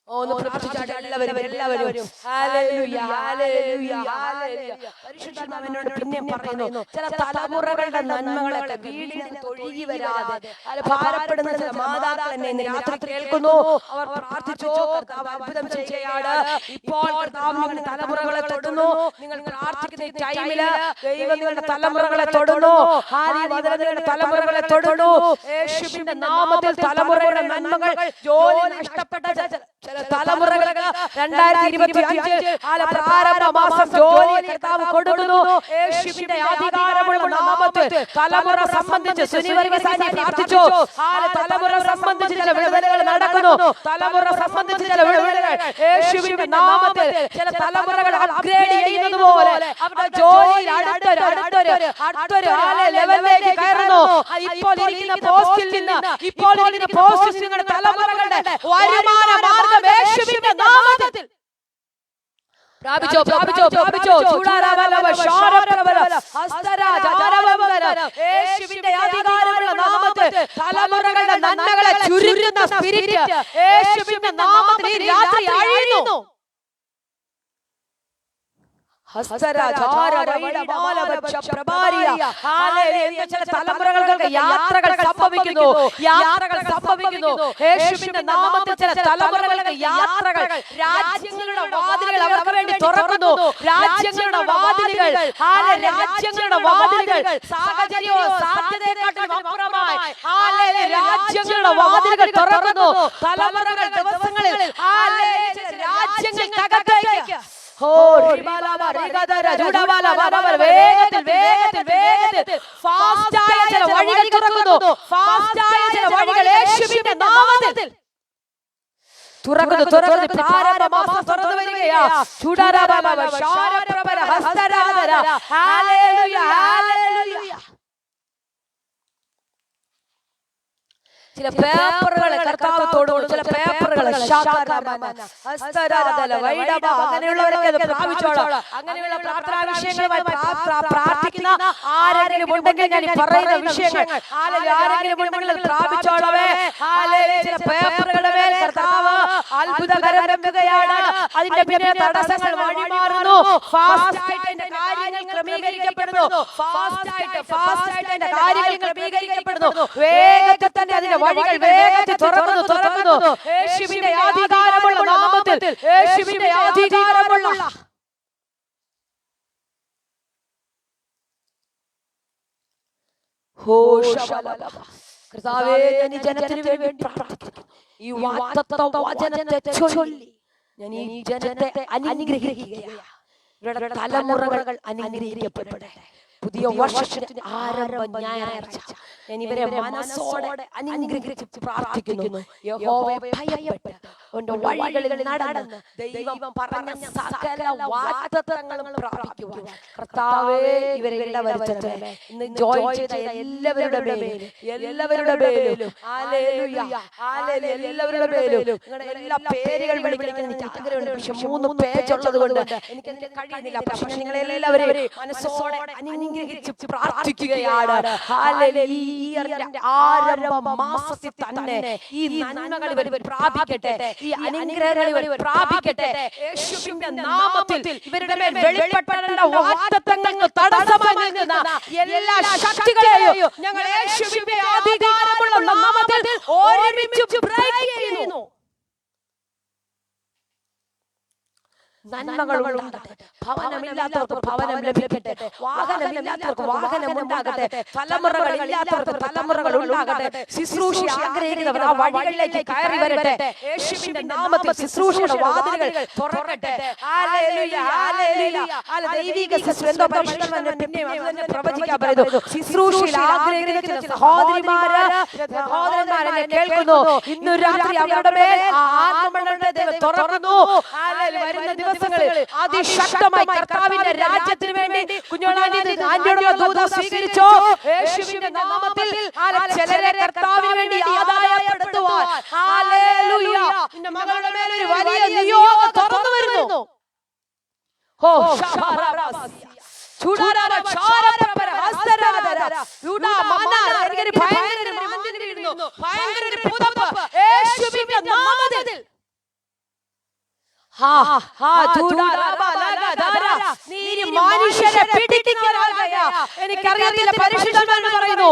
എല്ലാവരും ഹല്ലേലൂയ ഹല്ലേലൂയ ഹല്ലേലൂയ. പരിശുദ്ധാത്മാവിനോട് പിന്നെ പറയുന്നു, ചില തലമുറകളുടെ നന്മകളൊക്കെ വീടിന് ഒഴുകി വരാതെ ഭാരപ്പെടുന്ന ചില മാതാക്കൾ എന്നെ രാത്രി കേൾക്കുന്നു. അവർ പ്രാർത്ഥിച്ചു, കർത്താവ് അത്ഭുതം ചെയ്യുകയാണ്. ഇപ്പോൾ കർത്താവ് നിങ്ങളുടെ തലമുറകളെ തൊടുന്നു. നിങ്ങൾ പ്രാർത്ഥിക്കുന്ന ഈ ടൈമില് ദൈവം നിങ്ങളുടെ തലമുറകളെ തൊടുന്നു. നിങ്ങളുടെ തലമുറകളെ തൊടുന്നു. യേശുവിന്റെ നാമത്തിൽ തലമുറയുടെ നന്മകൾ, ജോലി നഷ്ടപ്പെട്ട തലമുറകൾ 2025 പ്രാരംഭ മാസം ജോലി കർത്താവ് കൊടുക്കുന്നു. യേശുവിന്റെ അധികാരമുള്ള നാമത്തിൽ തലമുറ സംബന്ധിച്ച് സുനിവർഗസാനി പ്രാർത്ഥിച്ചു. തലമുറ സംബന്ധിച്ച് ചില വിടുതലുകൾ നടക്കുന്നു. തലമുറ സംബന്ധിച്ച് ചില വിടുതലുകൾ യേശുവിന്റെ നാമത്തിൽ ചില തലമുറകൾ അപ്ഗ്രേഡ് ചെയ്യുന്നത് പോലെ അവരുടെ ജോലിയിൽ അടുത്തൊരു ലെവലിലേക്ക് കയറുന്നു. ഇപ്പോൾ ഇരിക്കുന്ന പോസ്റ്റിൽ നിന്ന് നിങ്ങളുടെ തലമുറകളുടെ വരുമാന മാർഗം യേശുവിന്റെ നാമത്തിൽ പ്രാപിച്ചോ. യേശുവിന്റെ അധികാരമുള്ള നാമത്തിൽ തലമുറകളുടെ നന്മകളെ ചുരുക്കുന്ന സ്പിരിറ്റ് യേശുവിന്റെ നാമത്തിൽ ഈ രാത്രി അഴിയുന്നു. തലമുറകൾക്ക് യാത്രകൾ സംഭവിക്കുന്നു. യേശുവിന്റെ നാമത്തിൽ ചില തലമുറകൾക്ക് യാത്രകൾ, രാജ്യങ്ങളുടെ വാതിലുകൾ അവർക്ക് വേണ്ടി തുറക്കുന്നു. രാജ്യങ്ങളുടെ വാതിലുകൾ സാഹചര്യവും സാധ്യതയെക്കാട്ടിലും അപ്പുറമായി രാജ്യങ്ങളുടെ വാതിലുകൾ തുറക്കുന്നു. തലമുറകൾ ദിവസങ്ങളിൽ രാജ്യങ്ങൾക്കകത്തേക്ക് വേഗത്തിൽ വേഗത്തിൽ വേഗത്തിൽ ഫാസ്റ്റായ ചില വഴികൾ തുറക്കുന്നു. ഫാസ്റ്റായ ചില വഴികൾ യേശുവിന്റെ നാമത്തിൽ തുറക്കുന്നു. പ്രാരംഭ മാസം തുറന്നു വരികയാ. Hallelujah, hallelujah. ചില പേപ്പറുകൾ കർത്താവ് തൊടുന്നു. ചില പേപ്പറുകൾ അങ്ങനെയുള്ളവരൊക്കെ അത് പ്രാപിച്ചോളാം. അങ്ങനെയുള്ള പ്രാർത്ഥനാ വിഷയങ്ങളുമായി പ്രാർത്ഥിക്കുന്ന ആരെങ്കിലും ഉണ്ടെങ്കിൽ ഞാൻ പറയുന്ന വിഷയങ്ങൾ ആരെങ്കിലും ഉണ്ടെങ്കിൽ പ്രാപിച്ചോളവേ. ചില പേപ്പറുകളുടെ മേൽ കർത്താവ് അത്ഭുതകരം വെക്കുകയാണ്. അതിന്റെ പിന്നെ തടസ്സങ്ങൾ വഴിമാറുന്നു. ഫാസ്റ്റായിട്ട് എന്റെ കാര്യങ്ങൾ ക്രമീകരിക്കപ്പെടുന്നു. ഫാസ്റ്റായിട്ട് എന്റെ കാര്യങ്ങൾ ക്രമീകരിക്കപ്പെടുന്നു. വേഗത്തിൽ തന്നെ അതിന്റെ വഴികൾ വേഗത്തിൽ തുറക്കുന്നു. യേശുവിന്റെ അധികാരമുള്ള നാമത്തിൽ, യേശുവിന്റെ അധികാരമുള്ള കർത്താവേ, ഞാൻ ഈ ജനത്തിന് വേണ്ടി പ്രാർത്ഥിക്കുന്നു. ഈ വചനത്തെ ചൊല്ലി ഞാൻ ഈ ജനത്തെ അനുഗ്രഹിക്കുകയാണ്. ഇവരുടെ തലമുറകൾ അനുഗ്രഹിക്കപ്പെടട്ടെ. പുതിയ വർഷത്തിന്റെ ആരംഭം ഞായറാഴ്ച ഞാൻ ഇവരെ മനസ്സോടെ അനുഗ്രഹിച്ച് പ്രാർത്ഥിക്കുന്നു. യഹോവയെ ഭയപ്പെട്ട് അവന്റെ വഴികളിൽ നടന്ന് ദൈവം പറഞ്ഞ സകല വാഗ്ദത്തങ്ങളും പ്രാപിക്കുവാൻ കർത്താവേ ഇവരെ ഇടവരുത്തട്ടെ. ഇന്ന് ജോയിൻ ചെയ്ത എല്ലാവരുടെ പേരിലും ഹല്ലേലൂയ, ഹല്ലേലൂയ, എല്ലാവരുടെ പേരിലും നിങ്ങളുടെ എല്ലാ പേരുകൾ വിളിക്കാൻ എനിക്ക് ആഗ്രഹമുണ്ട്. പക്ഷെ 3 പേജ് ഉള്ളത് കൊണ്ട് എനിക്ക് അതിന് കഴിയുന്നില്ല. പക്ഷെ നിങ്ങൾ എല്ലാവരെയും മനസ്സോടെ അനുഗ്രഹിച്ച് പ്രാർത്ഥിക്കുകയാണ്. ഹല്ലേലൂയ. ആരംഭ മാസത്തിൽ തന്നെ ഈ നന്മകൾ ഇവർ പ്രാപിക്കട്ടെ, ഈ അനുഗ്രഹങ്ങൾ ഇവർ പ്രാപിക്കട്ടെ. യേശുവിന്റെ നാമത്തിൽ ഇവരുടെ മേൽ വെളിപ്പെടേണ്ട വാഗ്ദത്തങ്ങൾക്ക് തടസ്സമായി നിൽക്കുന്ന എല്ലാ ശക്തികളെയും ഞങ്ങൾ യേശുവിന്റെ അധികാരമുള്ള നാമത്തിൽ ഒരുമിച്ച് ബ്രേക്ക് ചെയ്യുന്നു. നന്മകൾ ഉണ്ടാകട്ടെ. ഭവനമില്ലാത്തവർക്ക് ഭവനം ലഭിക്കട്ടെ. വാഹനമില്ലാത്തവർക്ക് വാഹനം ഉണ്ടാകട്ടെ. തലമുറകളില്ലാത്തവർക്ക് തലമുറകൾ ഉണ്ടാകട്ടെ. ശുശ്രൂഷ ആഗ്രഹിക്കുന്നവർ ആ വഴികളിലേക്ക് കയറി വരട്ടെ. യേശുവിന്റെ നാമത്തിൽ ശുശ്രൂഷയുടെ വാതിലുകൾ തുറക്കട്ടെ. Hallelujah, hallelujah. ദൈവിക ശുശ്രൂഷ എന്തോ പരിശുദ്ധനെ പിന്നെയും അത് തന്നെ പ്രവചിക്കാൻ പറയുന്നു. ശുശ്രൂഷയിൽ ആഗ്രഹിക്കുന്ന ചില സഹോദരന്മാരെ കേൾക്കുന്നു. ഇന്നു രാത്രി അവരുടെ മേൽ ആത്മമണ്ഡലത്തെ ദൈവം തുറക്കുന്നു. ഹല്ലേലൂയ. വരുന്ന അതിശക്തമായി കർത്താവിന്റെ രാജ്യത്തിന് വേണ്ടി കുഞ്ഞോളാനിയോടുള്ള ദൂത് സ്വീകരിച്ചോ. യേശുവിന്റെ നാമത്തിൽ ചിലരെ കർത്താവിന് വേണ്ടി ആദായപ്പെടുത്തുവാൻ ഹല്ലേലൂയ നിന്റെ മകളുടെ മേൽ ഒരു വലിയ നിയോഗം തുറന്നു വരുന്നു. ഓ മനുഷ്യരെ പിടിക്കുന്നവരാകയാ. എനിക്കറിയത്തില്ല, പരിശുദ്ധന്മാർ പറയുന്നു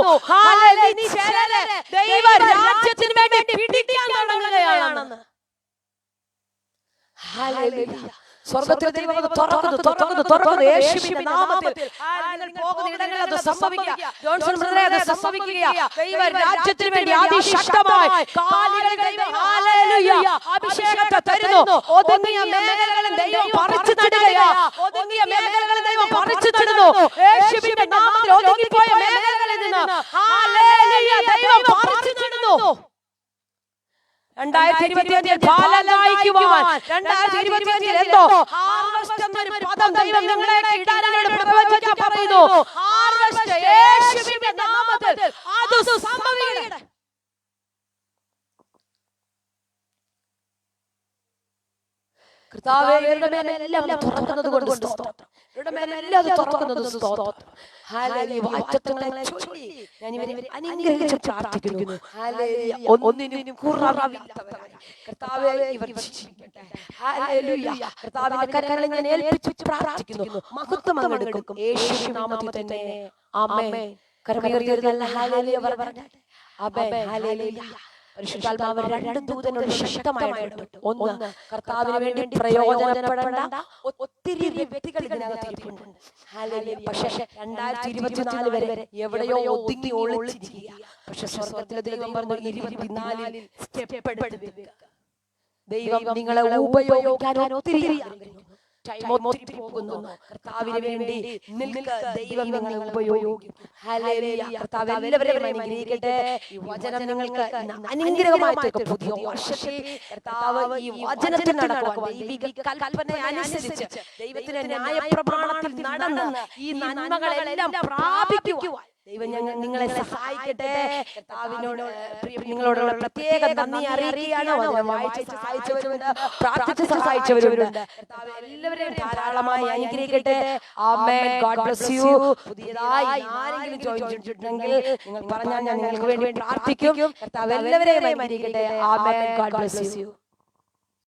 ദൈവ രാജ്യത്തിന് വേണ്ടി പിടിക്കാൻ തുടങ്ങുകയാണെന്ന്. ഹല്ലേലൂയ. സ്വർഗ്ഗത്തിൽ ദൈവം തുറക്കുന്നു യേശുവിന്റെ നാമത്തിൽ. പോകുന്ന ഇടങ്ങളിൽ അത് സംഭവിക്കുക. ജോൺസൺ ബ്രദറെ അത് സംഭവിക്കുക. ദൈവ രാജ്യത്തിന് വേണ്ടി അതിശക്തമായി കാലുകൾ ദൈവം ഹല്ലേലൂയ അഭിഷേകത്തെ തരുന്നു. ഒതുങ്ങിയ മേഖലകളും ദൈവം പറിച്ചു നടുകയാ. ഒതുങ്ങിയ മേഖലകളും ദൈവം പറിച്ചു നടുന്നു. യേശുവിന്റെ നാമത്തിൽ ഒതുങ്ങിപ്പോയ മേഖലകളിൽ നിന്ന് ഹല്ലേലൂയ ദൈവം പറിച്ചു നടുന്നു. 2025 ഫലം കായ്ക്കുവാൻ 2025 എന്തോ ഹാർവെസ്റ്റ് എന്നൊരു പദം ദൈവം നിങ്ങളെ ഇടാനായിട്ട് പ്രവചിക്കാൻ പറയുന്നു. ഹാർവെസ്റ്റ് യേശുവിന്റെ നാമത്തിൽ അത് സംഭവിക്കട്ടെ. കർത്താവേ, ഇവരുടെ മേലെല്ലാം തുറക്കുന്നത് കൊണ്ട് സ്തോത്രം. ഇവരുടെ മേലെല്ലാം തുറക്കുന്നത് സ്തോത്രം. ഹല്ലേലൂയ. വാഗ്ദത്തങ്ങളെ ചൊല്ലി ഞാൻ ഇവരെ അനുഗ്രഹിച്ച് പ്രാർത്ഥിക്കുന്നു. ഹല്ലേലൂയ. ഒന്നിനും കുറവില്ലാത്തവരായി കർത്താവേ ഇവർ ജീവിക്കട്ടെ. ഹല്ലേലൂയ. കർത്താവിന്റെ കരങ്ങളിൽ ഞാൻ ഏൽപ്പിച്ചു പ്രാർത്ഥിക്കുന്നു. മഹത്വം അങ്ങെടുക്കും യേശുവിന്റെ നാമത്തിൽ തന്നെ. ആമേൻ. കരമുയർത്തി നല്ല ഹല്ലേലൂയ പറഞ്ഞാട്ടെ. ആമേൻ. ഹല്ലേലൂയ. പരിശുദ്ധാത്മാവ് 2 ദൂതനോട് ശക്തമായി ഇടപെട്ടു. ഒന്ന്, കർത്താവിന് വേണ്ടി പ്രയോജനപ്പെടേണ്ട ഒത്തിരി വ്യക്തികൾ ഇതിനകത്ത് ഇരിപ്പുണ്ട്. ഹല്ലേലൂയ. പക്ഷേ 2024 വരെ എവിടെയോ ഒതുങ്ങി ഒളിച്ചിരിക്കുക. പക്ഷെ സ്വർഗ്ഗത്തിലെ ദൈവം പറഞ്ഞു 24 സ്റ്റെപ്പ് എടുത്ത് ദൈവം നിങ്ങളെ ഉപയോഗിക്കാൻ ഒത്തിരി ടൈം ഒത്തിരി പോകുന്നു. കർത്താവിന് വേണ്ടി നിൽക്ക്, ദൈവം നിങ്ങളെ ഉപയോഗിക്കും. ഹല്ലേലൂയ. കർത്താവ് എല്ലാവരെയും അനുഗ്രഹിക്കട്ടെ. ഈ വചനം നിങ്ങൾക്ക് അനുഗ്രഹമായിട്ട് പുതിയ വർഷത്തിൽ കർത്താവ് ഈ വചനത്തിൽ നടക്കുവാൻ, ദൈവിക കൽപ്പന അനുസരിച്ച് ദൈവത്തിന്റെ ന്യായപ്രമാണത്തിൽ നടന്ന് ഈ നന്മകളെല്ലാം പ്രാപിക്കുവാൻ ദൈവം നിങ്ങളെ സഹായിക്കട്ടെ. കർത്താവിനോട് നിങ്ങളോടുള്ള പ്രത്യേക നന്ദി അറിയിക്കുകയാണ്. വചനം വായിച്ച് സഹായിച്ചവരുണ്ട്, പ്രാർത്ഥിച്ച് സഹായിച്ചവരുണ്ട്. കർത്താവ് എല്ലാവരെയും ധാരാളമായി അനുഗ്രഹിക്കട്ടെ. ആമേൻ. God bless you. പുതിയതായി ആരെങ്കിലും ജോയിൻ ചെയ്തിട്ടുണ്ടെങ്കിൽ നിങ്ങൾ പറഞ്ഞാൽ ഞാൻ നിങ്ങൾക്ക് വേണ്ടി പ്രാർത്ഥിക്കും. കർത്താവ് എല്ലാവരെയും അനുഗ്രഹിക്കട്ടെ. ആമേൻ. God bless U.